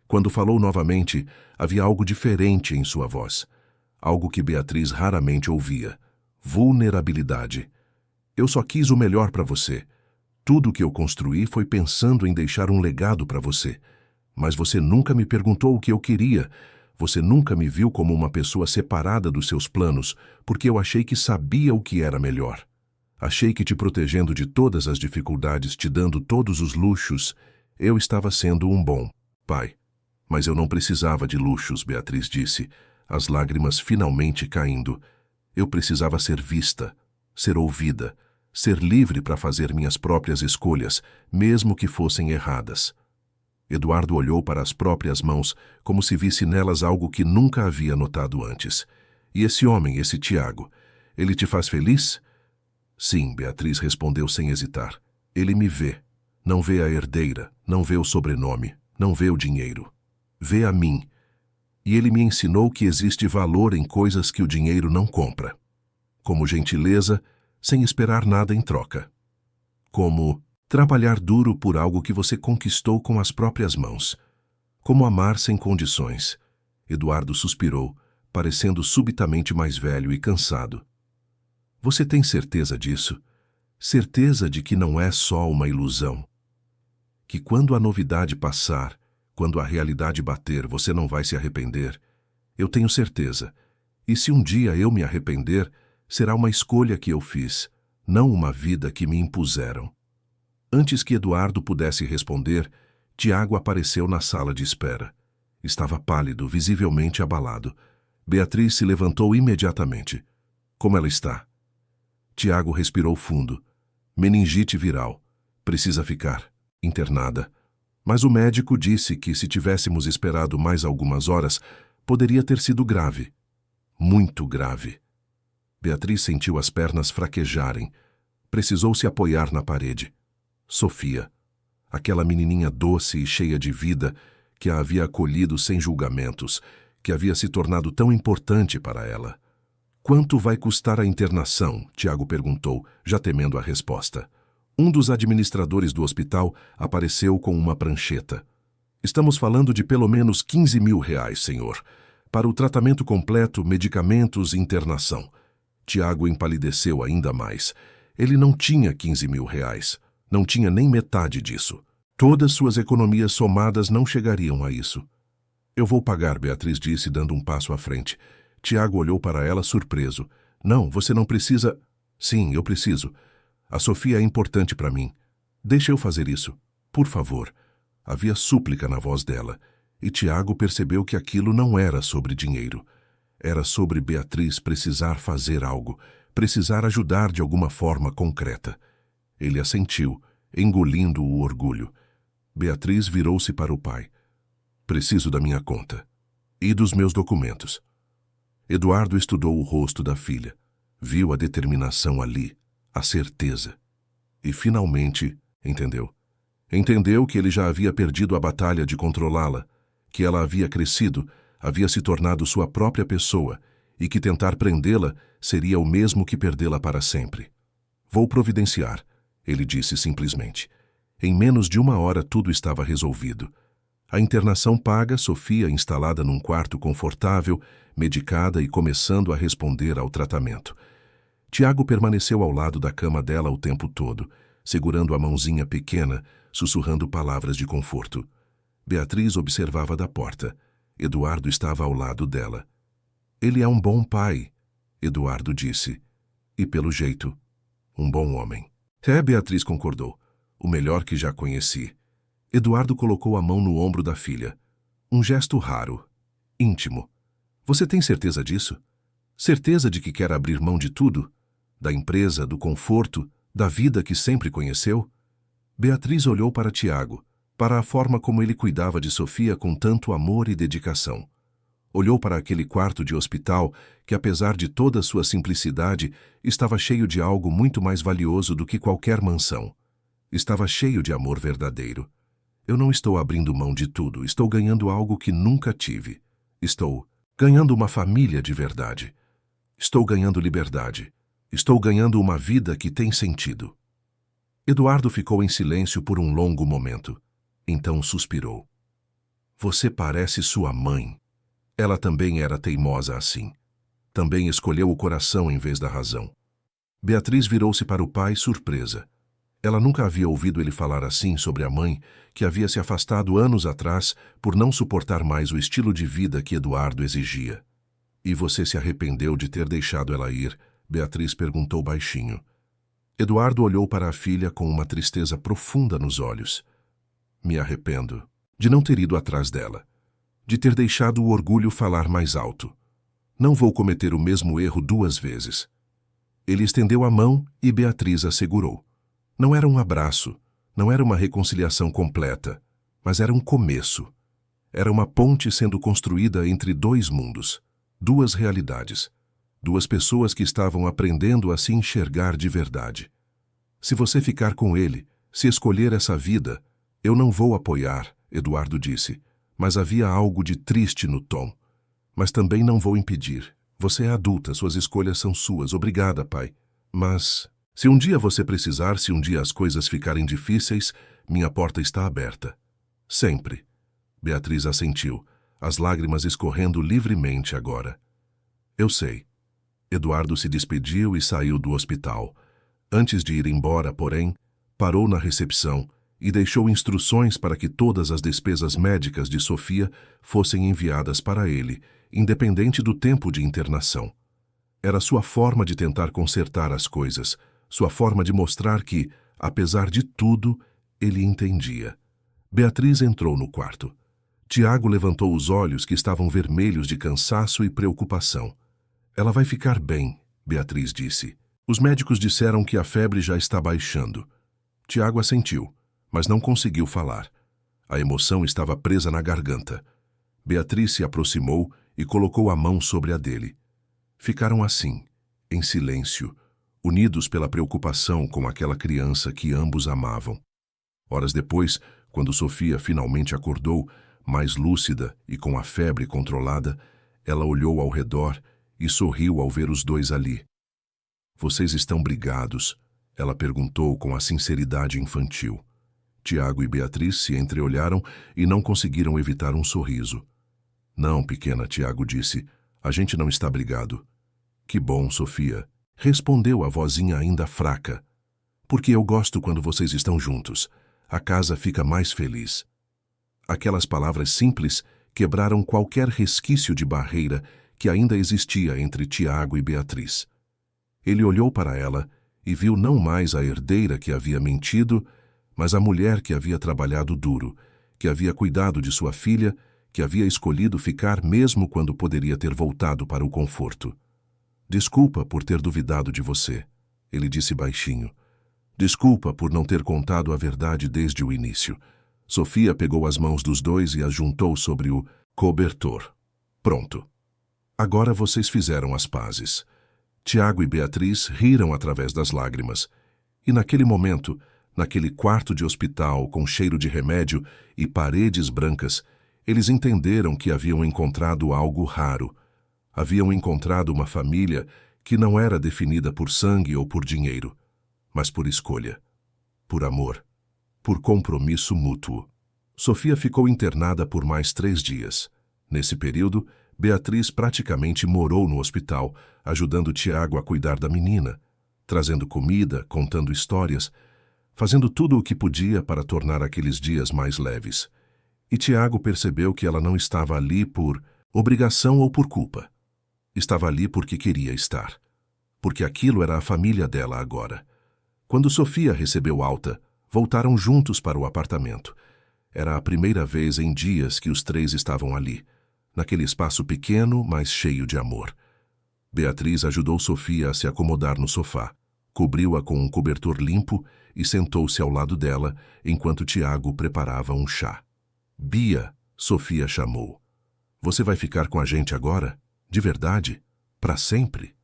Speaker 1: Quando falou novamente, havia algo diferente em sua voz. Algo que Beatriz raramente ouvia. Vulnerabilidade. Eu só quis o melhor para você. Tudo o que eu construí foi pensando em deixar um legado para você. Mas você nunca me perguntou o que eu queria. Você nunca me viu como uma pessoa separada dos seus planos, porque eu achei que sabia o que era melhor. Achei que te protegendo de todas as dificuldades, te dando todos os luxos, eu estava sendo um bom pai. Mas eu não precisava de luxos, Beatriz disse, as lágrimas finalmente caindo. Eu precisava ser vista, ser ouvida, ser livre para fazer minhas próprias escolhas, mesmo que fossem erradas. Eduardo olhou para as próprias mãos, como se visse nelas algo que nunca havia notado antes. E esse homem, esse Tiago, ele te faz feliz? Sim, Beatriz respondeu sem hesitar. Ele me vê. Não vê a herdeira, não vê o sobrenome, não vê o dinheiro. Vê a mim. E ele me ensinou que existe valor em coisas que o dinheiro não compra. Como gentileza, sem esperar nada em troca. Como trabalhar duro por algo que você conquistou com as próprias mãos. Como amar sem condições. Eduardo suspirou, parecendo subitamente mais velho e cansado. Você tem certeza disso? Certeza de que não é só uma ilusão? Que quando a novidade passar, quando a realidade bater, você não vai se arrepender? Eu tenho certeza. E se um dia eu me arrepender, será uma escolha que eu fiz, não uma vida que me impuseram. Antes que Eduardo pudesse responder, Tiago apareceu na sala de espera. Estava pálido, visivelmente abalado. Beatriz se levantou imediatamente. Como ela está? Tiago respirou fundo. Meningite viral. Precisa ficar internada. Mas o médico disse que se tivéssemos esperado mais algumas horas, poderia ter sido grave. Muito grave. Beatriz sentiu as pernas fraquejarem. Precisou se apoiar na parede. Sofia, aquela menininha doce e cheia de vida, que a havia acolhido sem julgamentos, que havia se tornado tão importante para ela. Quanto vai custar a internação? Tiago perguntou, já temendo a resposta. Um dos administradores do hospital apareceu com uma prancheta. Estamos falando de pelo menos 15 mil reais, senhor. Para o tratamento completo, medicamentos e internação. Tiago empalideceu ainda mais. Ele não tinha 15 mil reais. Não tinha nem metade disso. Todas suas economias somadas não chegariam a isso. Eu vou pagar, Beatriz disse, dando um passo à frente. Tiago olhou para ela surpreso. Não, você não precisa... Sim, eu preciso. A Sofia é importante para mim. Deixa eu fazer isso. Por favor. Havia súplica na voz dela. E Tiago percebeu que aquilo não era sobre dinheiro. Era sobre Beatriz precisar fazer algo, precisar ajudar de alguma forma concreta. Ele assentiu, engolindo o orgulho. Beatriz virou-se para o pai. Preciso da minha conta. E dos meus documentos. Eduardo estudou o rosto da filha. Viu a determinação ali, a certeza. E finalmente entendeu. Entendeu que ele já havia perdido a batalha de controlá-la, que ela havia crescido, havia se tornado sua própria pessoa e que tentar prendê-la seria o mesmo que perdê-la para sempre. Vou providenciar, ele disse simplesmente. Em menos de 1 hora tudo estava resolvido. A internação paga, Sofia instalada num quarto confortável, medicada e começando a responder ao tratamento. Tiago permaneceu ao lado da cama dela o tempo todo, segurando a mãozinha pequena, sussurrando palavras de conforto. Beatriz observava da porta. Eduardo estava ao lado dela. Ele é um bom pai, Eduardo disse. E pelo jeito, um bom homem. Beatriz concordou. O melhor que já conheci. Eduardo colocou a mão no ombro da filha. Um gesto raro, íntimo. Você tem certeza disso? Certeza de que quer abrir mão de tudo? Da empresa, do conforto, da vida que sempre conheceu? Beatriz olhou para Tiago, para a forma como ele cuidava de Sofia com tanto amor e dedicação. Olhou para aquele quarto de hospital que, apesar de toda sua simplicidade, estava cheio de algo muito mais valioso do que qualquer mansão. Estava cheio de amor verdadeiro. Eu não estou abrindo mão de tudo, estou ganhando algo que nunca tive. Estou ganhando uma família de verdade. Estou ganhando liberdade. Estou ganhando uma vida que tem sentido. Eduardo ficou em silêncio por um longo momento. Então suspirou. Você parece sua mãe. Ela também era teimosa assim. Também escolheu o coração em vez da razão. Beatriz virou-se para o pai surpresa. Ela nunca havia ouvido ele falar assim sobre a mãe, que havia se afastado anos atrás por não suportar mais o estilo de vida que Eduardo exigia. E você se arrependeu de ter deixado ela ir? Beatriz perguntou baixinho. Eduardo olhou para a filha com uma tristeza profunda nos olhos. Me arrependo de não ter ido atrás dela, de ter deixado o orgulho falar mais alto. Não vou cometer o mesmo erro 2 vezes. Ele estendeu a mão e Beatriz a segurou. Não era um abraço, não era uma reconciliação completa, mas era um começo. Era uma ponte sendo construída entre 2 mundos, 2 realidades, 2 pessoas que estavam aprendendo a se enxergar de verdade. Se você ficar com ele, se escolher essa vida, eu não vou apoiar, Eduardo disse, mas havia algo de triste no tom. Mas também não vou impedir. Você é adulta, suas escolhas são suas. Obrigada, pai. Mas se um dia você precisar, se um dia as coisas ficarem difíceis, minha porta está aberta. Sempre. Beatriz assentiu, as lágrimas escorrendo livremente agora. Eu sei. Eduardo se despediu e saiu do hospital. Antes de ir embora, porém, parou na recepção e deixou instruções para que todas as despesas médicas de Sofia fossem enviadas para ele, independente do tempo de internação. Era sua forma de tentar consertar as coisas, sua forma de mostrar que, apesar de tudo, ele entendia. Beatriz entrou no quarto. Tiago levantou os olhos que estavam vermelhos de cansaço e preocupação. Ela vai ficar bem, Beatriz disse. Os médicos disseram que a febre já está baixando. Tiago assentiu, mas não conseguiu falar. A emoção estava presa na garganta. Beatriz se aproximou e colocou a mão sobre a dele. Ficaram assim, em silêncio, unidos pela preocupação com aquela criança que ambos amavam. Horas depois, quando Sofia finalmente acordou, mais lúcida e com a febre controlada, ela olhou ao redor e sorriu ao ver os 2 ali. Vocês estão brigados? Ela perguntou com a sinceridade infantil. Tiago e Beatriz se entreolharam e não conseguiram evitar um sorriso. Não, pequena, Tiago disse. A gente não está brigado. Que bom, Sofia. Respondeu a vozinha ainda fraca. Porque eu gosto quando vocês estão juntos. A casa fica mais feliz. Aquelas palavras simples quebraram qualquer resquício de barreira que ainda existia entre Tiago e Beatriz. Ele olhou para ela e viu não mais a herdeira que havia mentido, mas a mulher que havia trabalhado duro, que havia cuidado de sua filha, que havia escolhido ficar mesmo quando poderia ter voltado para o conforto. Desculpa por ter duvidado de você, ele disse baixinho. Desculpa por não ter contado a verdade desde o início. Sofia pegou as mãos dos 2 e as juntou sobre o cobertor. Pronto. Agora vocês fizeram as pazes. Tiago e Beatriz riram através das lágrimas. E naquele momento, naquele quarto de hospital com cheiro de remédio e paredes brancas, eles entenderam que haviam encontrado algo raro. Haviam encontrado uma família que não era definida por sangue ou por dinheiro, mas por escolha, por amor, por compromisso mútuo. Sofia ficou internada por mais 3 dias. Nesse período, Beatriz praticamente morou no hospital, ajudando Tiago a cuidar da menina, trazendo comida, contando histórias, fazendo tudo o que podia para tornar aqueles dias mais leves. E Tiago percebeu que ela não estava ali por obrigação ou por culpa. Estava ali porque queria estar. Porque aquilo era a família dela agora. Quando Sofia recebeu alta, voltaram juntos para o apartamento. Era a primeira vez em dias que os 3 estavam ali, naquele espaço pequeno, mas cheio de amor. Beatriz ajudou Sofia a se acomodar no sofá, cobriu-a com um cobertor limpo e sentou-se ao lado dela enquanto Tiago preparava um chá. Bia, Sofia chamou. Você vai ficar com a gente agora? De verdade? Para sempre?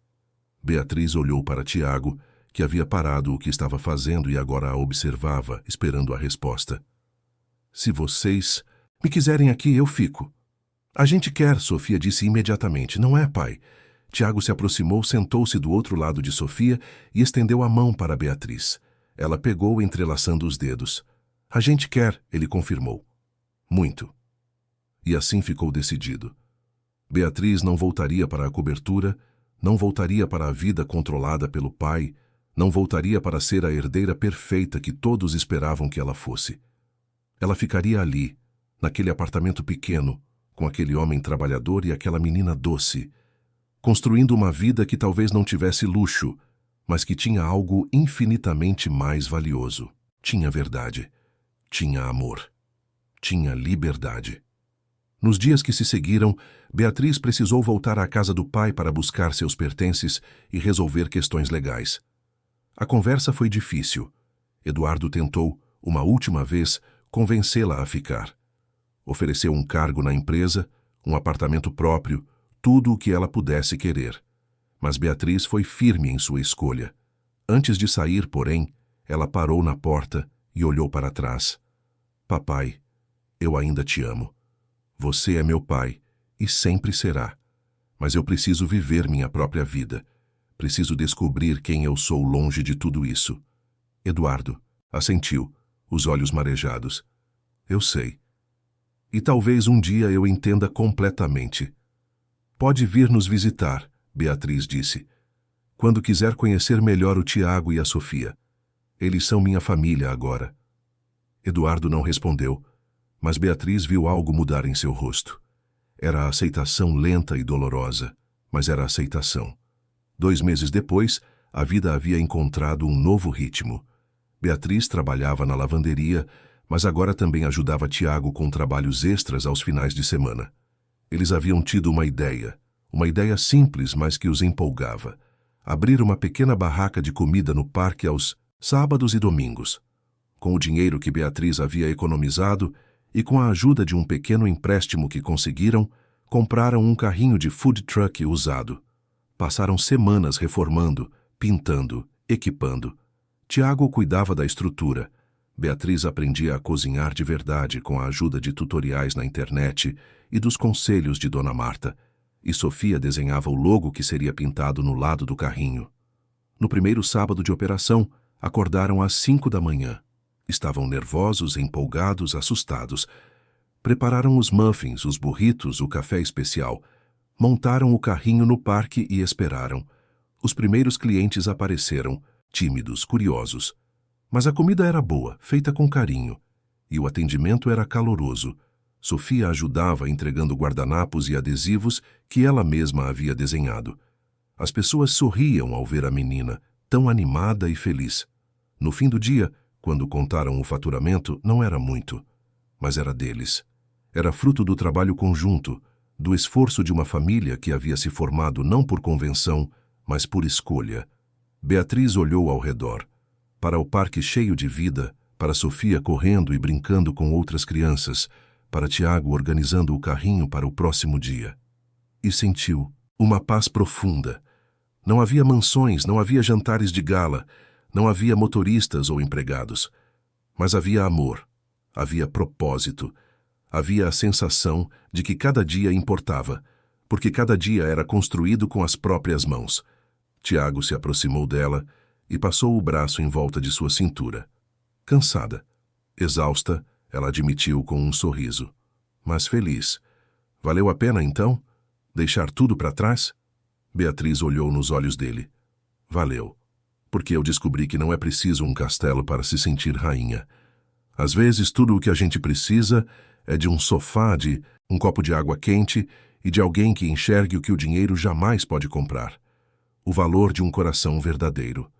Speaker 1: Beatriz olhou para Tiago, que havia parado o que estava fazendo e agora a observava, esperando a resposta. Se vocês me quiserem aqui, eu fico. A gente quer, Sofia disse imediatamente. Não é, pai? Tiago se aproximou, sentou-se do outro lado de Sofia e estendeu a mão para Beatriz. Ela pegou, entrelaçando os dedos. A gente quer, ele confirmou. Muito. E assim ficou decidido. Beatriz não voltaria para a cobertura, não voltaria para a vida controlada pelo pai, não voltaria para ser a herdeira perfeita que todos esperavam que ela fosse. Ela ficaria ali, naquele apartamento pequeno, com aquele homem trabalhador e aquela menina doce, construindo uma vida que talvez não tivesse luxo, mas que tinha algo infinitamente mais valioso. Tinha verdade, tinha amor, tinha liberdade. Nos dias que se seguiram, Beatriz precisou voltar à casa do pai para buscar seus pertences e resolver questões legais. A conversa foi difícil. Eduardo tentou, uma última vez, convencê-la a ficar. Ofereceu um cargo na empresa, um apartamento próprio, tudo o que ela pudesse querer. Mas Beatriz foi firme em sua escolha. Antes de sair, porém, ela parou na porta e olhou para trás. Papai, eu ainda te amo. Você é meu pai e sempre será. Mas eu preciso viver minha própria vida. Preciso descobrir quem eu sou longe de tudo isso. Eduardo assentiu, os olhos marejados. Eu sei. E talvez um dia eu entenda completamente. Pode vir nos visitar, Beatriz disse. Quando quiser conhecer melhor o Tiago e a Sofia. Eles são minha família agora. Eduardo não respondeu, mas Beatriz viu algo mudar em seu rosto. Era a aceitação lenta e dolorosa, mas era a aceitação. 2 meses depois, a vida havia encontrado um novo ritmo. Beatriz trabalhava na lavanderia, mas agora também ajudava Tiago com trabalhos extras aos finais de semana. Eles haviam tido uma ideia simples, mas que os empolgava. Abrir uma pequena barraca de comida no parque aos sábados e domingos. Com o dinheiro que Beatriz havia economizado e com a ajuda de um pequeno empréstimo que conseguiram, compraram um carrinho de food truck usado. Passaram semanas reformando, pintando, equipando. Tiago cuidava da estrutura. Beatriz aprendia a cozinhar de verdade com a ajuda de tutoriais na internet e dos conselhos de Dona Marta. E Sofia desenhava o logo que seria pintado no lado do carrinho. No primeiro sábado de operação, acordaram às 5 da manhã. Estavam nervosos, empolgados, assustados. Prepararam os muffins, os burritos, o café especial. Montaram o carrinho no parque e esperaram. Os primeiros clientes apareceram, tímidos, curiosos. Mas a comida era boa, feita com carinho. E o atendimento era caloroso. Sofia ajudava entregando guardanapos e adesivos que ela mesma havia desenhado. As pessoas sorriam ao ver a menina, tão animada e feliz. No fim do dia, quando contaram o faturamento, não era muito, mas era deles. Era fruto do trabalho conjunto, do esforço de uma família que havia se formado não por convenção, mas por escolha. Beatriz olhou ao redor, para o parque cheio de vida, para Sofia correndo e brincando com outras crianças, para Tiago organizando o carrinho para o próximo dia. E sentiu uma paz profunda. Não havia mansões, não havia jantares de gala, não havia motoristas ou empregados. Mas havia amor, havia propósito, havia a sensação de que cada dia importava, porque cada dia era construído com as próprias mãos. Tiago se aproximou dela e passou o braço em volta de sua cintura. Cansada, exausta, ela admitiu com um sorriso. Mas feliz. Valeu a pena, então? Deixar tudo para trás? Beatriz olhou nos olhos dele. Valeu. Porque eu descobri que não é preciso um castelo para se sentir rainha. Às vezes, tudo o que a gente precisa é de um sofá, de um copo de água quente e de alguém que enxergue o que o dinheiro jamais pode comprar. O valor de um coração verdadeiro.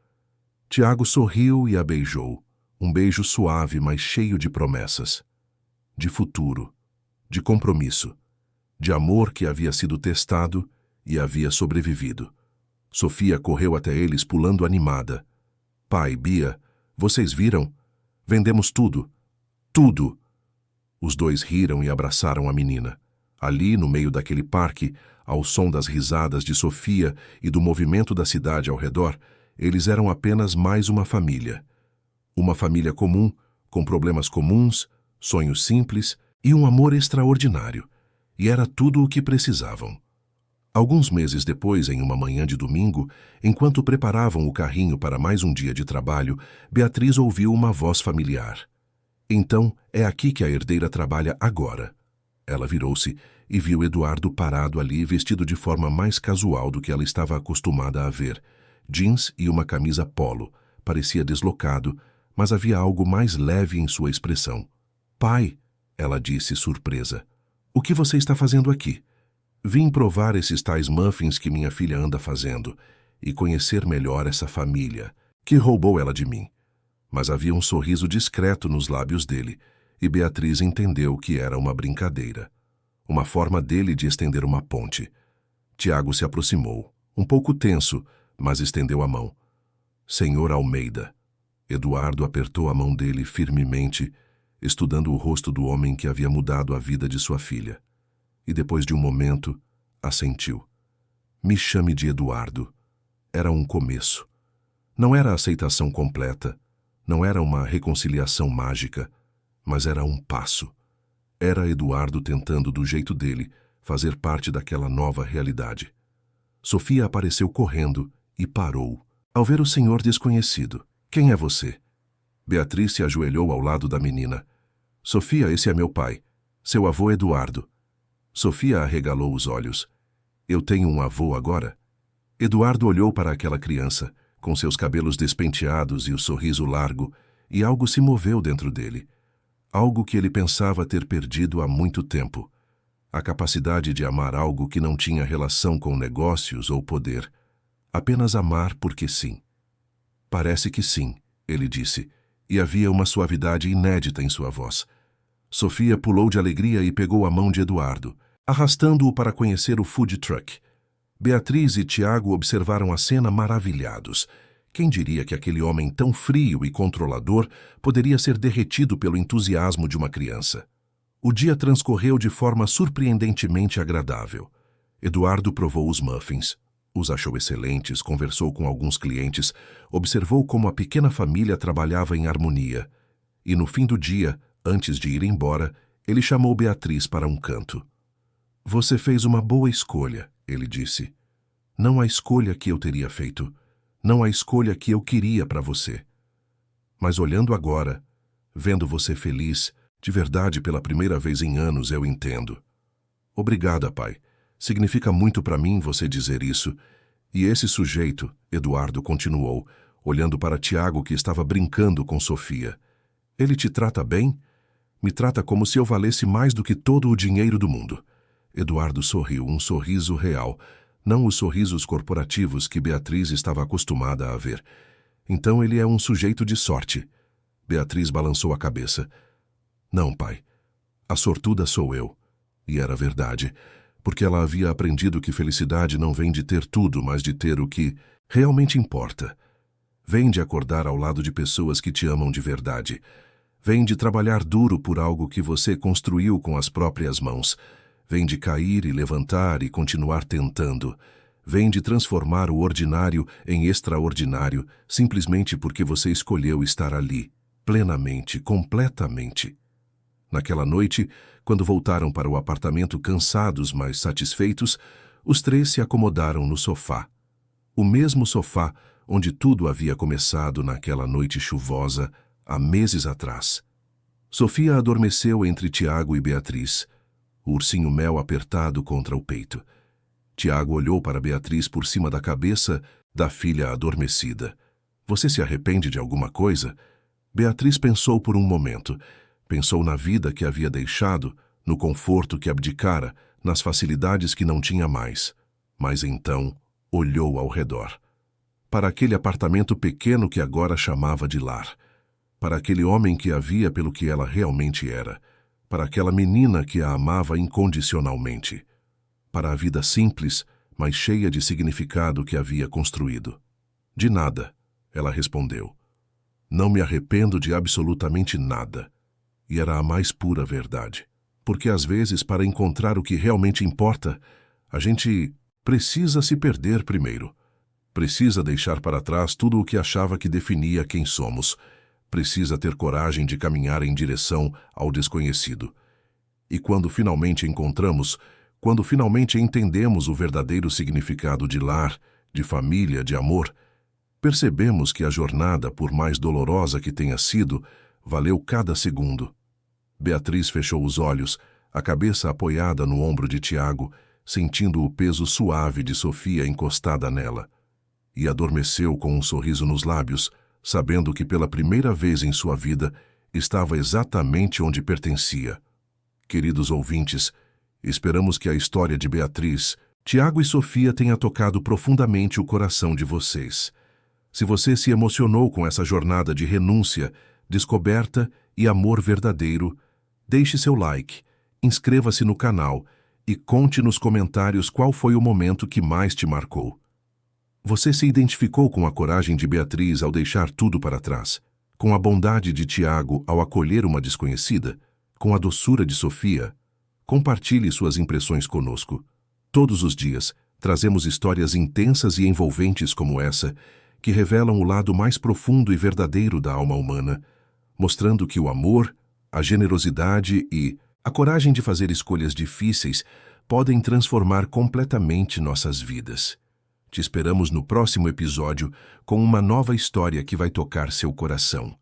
Speaker 1: Tiago sorriu e a beijou. Um beijo suave, mas cheio de promessas. De futuro. De compromisso. De amor que havia sido testado e havia sobrevivido. Sofia correu até eles pulando animada. Pai, Bia, vocês viram? Vendemos tudo. Tudo! Os dois riram e abraçaram a menina. Ali, no meio daquele parque, ao som das risadas de Sofia e do movimento da cidade ao redor, eles eram apenas mais uma família. Uma família comum, com problemas comuns, sonhos simples e um amor extraordinário. E era tudo o que precisavam. Alguns meses depois, em uma manhã de domingo, enquanto preparavam o carrinho para mais um dia de trabalho, Beatriz ouviu uma voz familiar. Então, é aqui que a herdeira trabalha agora. Ela virou-se e viu Eduardo parado ali, vestido de forma mais casual do que ela estava acostumada a ver. Jeans e uma camisa polo. Parecia deslocado, mas havia algo mais leve em sua expressão. Pai, ela disse, surpresa. O que você está fazendo aqui? Vim provar esses tais muffins que minha filha anda fazendo e conhecer melhor essa família, que roubou ela de mim. Mas havia um sorriso discreto nos lábios dele, e Beatriz entendeu que era uma brincadeira. Uma forma dele de estender uma ponte. Tiago se aproximou, um pouco tenso, mas estendeu a mão. Senhor Almeida. Eduardo apertou a mão dele firmemente, estudando o rosto do homem que havia mudado a vida de sua filha. E depois de um momento, assentiu. Me chame de Eduardo. Era um começo. Não era a aceitação completa, não era uma reconciliação mágica, mas era um passo. Era Eduardo tentando, do jeito dele, fazer parte daquela nova realidade. Sofia apareceu correndo e parou, ao ver o senhor desconhecido. Quem é você? Beatriz se ajoelhou ao lado da menina. Sofia, esse é meu pai. Seu avô Eduardo. Sofia arregalou os olhos. Eu tenho um avô agora? Eduardo olhou para aquela criança, com seus cabelos despenteados e o sorriso largo, e algo se moveu dentro dele. Algo que ele pensava ter perdido há muito tempo. A capacidade de amar algo que não tinha relação com negócios ou poder. Apenas amar porque sim. Parece que sim, ele disse, e havia uma suavidade inédita em sua voz. Sofia pulou de alegria e pegou a mão de Eduardo, arrastando-o para conhecer o food truck. Beatriz e Tiago observaram a cena maravilhados. Quem diria que aquele homem tão frio e controlador poderia ser derretido pelo entusiasmo de uma criança? O dia transcorreu de forma surpreendentemente agradável. Eduardo provou os muffins. Os achou excelentes, conversou com alguns clientes, observou como a pequena família trabalhava em harmonia. E no fim do dia, antes de ir embora, ele chamou Beatriz para um canto. Você fez uma boa escolha, ele disse. Não a escolha que eu teria feito. Não a escolha que eu queria para você. Mas olhando agora, vendo você feliz, de verdade pela primeira vez em anos eu entendo. Obrigada, pai. Significa muito para mim você dizer isso. E esse sujeito, Eduardo continuou, olhando para Tiago que estava brincando com Sofia. Ele te trata bem? Me trata como se eu valesse mais do que todo o dinheiro do mundo. Eduardo sorriu, um sorriso real, não os sorrisos corporativos que Beatriz estava acostumada a ver. Então ele é um sujeito de sorte. Beatriz balançou a cabeça. Não, pai. A sortuda sou eu. E era verdade, porque ela havia aprendido que felicidade não vem de ter tudo, mas de ter o que realmente importa. Vem de acordar ao lado de pessoas que te amam de verdade. Vem de trabalhar duro por algo que você construiu com as próprias mãos. Vem de cair e levantar e continuar tentando. Vem de transformar o ordinário em extraordinário, simplesmente porque você escolheu estar ali, plenamente, completamente. Naquela noite, quando voltaram para o apartamento cansados, mas satisfeitos, os três se acomodaram no sofá. O mesmo sofá onde tudo havia começado naquela noite chuvosa, há meses atrás. Sofia adormeceu entre Tiago e Beatriz, o ursinho mel apertado contra o peito. Tiago olhou para Beatriz por cima da cabeça da filha adormecida. Você se arrepende de alguma coisa? Beatriz pensou por um momento. Pensou na vida que havia deixado, no conforto que abdicara, nas facilidades que não tinha mais. Mas então olhou ao redor. Para aquele apartamento pequeno que agora chamava de lar. Para aquele homem que a via pelo que ela realmente era. Para aquela menina que a amava incondicionalmente. Para a vida simples, mas cheia de significado que havia construído. De nada, ela respondeu. Não me arrependo de absolutamente nada. E era a mais pura verdade. Porque às vezes, para encontrar o que realmente importa, a gente precisa se perder primeiro. Precisa deixar para trás tudo o que achava que definia quem somos. Precisa ter coragem de caminhar em direção ao desconhecido. E quando finalmente encontramos, quando finalmente entendemos o verdadeiro significado de lar, de família, de amor, percebemos que a jornada, por mais dolorosa que tenha sido, valeu cada segundo. Beatriz fechou os olhos, a cabeça apoiada no ombro de Tiago, sentindo o peso suave de Sofia encostada nela. E adormeceu com um sorriso nos lábios, sabendo que pela primeira vez em sua vida estava exatamente onde pertencia. Queridos ouvintes, esperamos que a história de Beatriz, Tiago e Sofia tenha tocado profundamente o coração de vocês. Se você se emocionou com essa jornada de renúncia, descoberta e amor verdadeiro, deixe seu like, inscreva-se no canal e conte nos comentários qual foi o momento que mais te marcou. Você se identificou com a coragem de Beatriz ao deixar tudo para trás? Com a bondade de Tiago ao acolher uma desconhecida? Com a doçura de Sofia? Compartilhe suas impressões conosco. Todos os dias, trazemos histórias intensas e envolventes como essa, que revelam o lado mais profundo e verdadeiro da alma humana, mostrando que o amor, a generosidade e a coragem de fazer escolhas difíceis podem transformar completamente nossas vidas. Te esperamos no próximo episódio com uma nova história que vai tocar seu coração.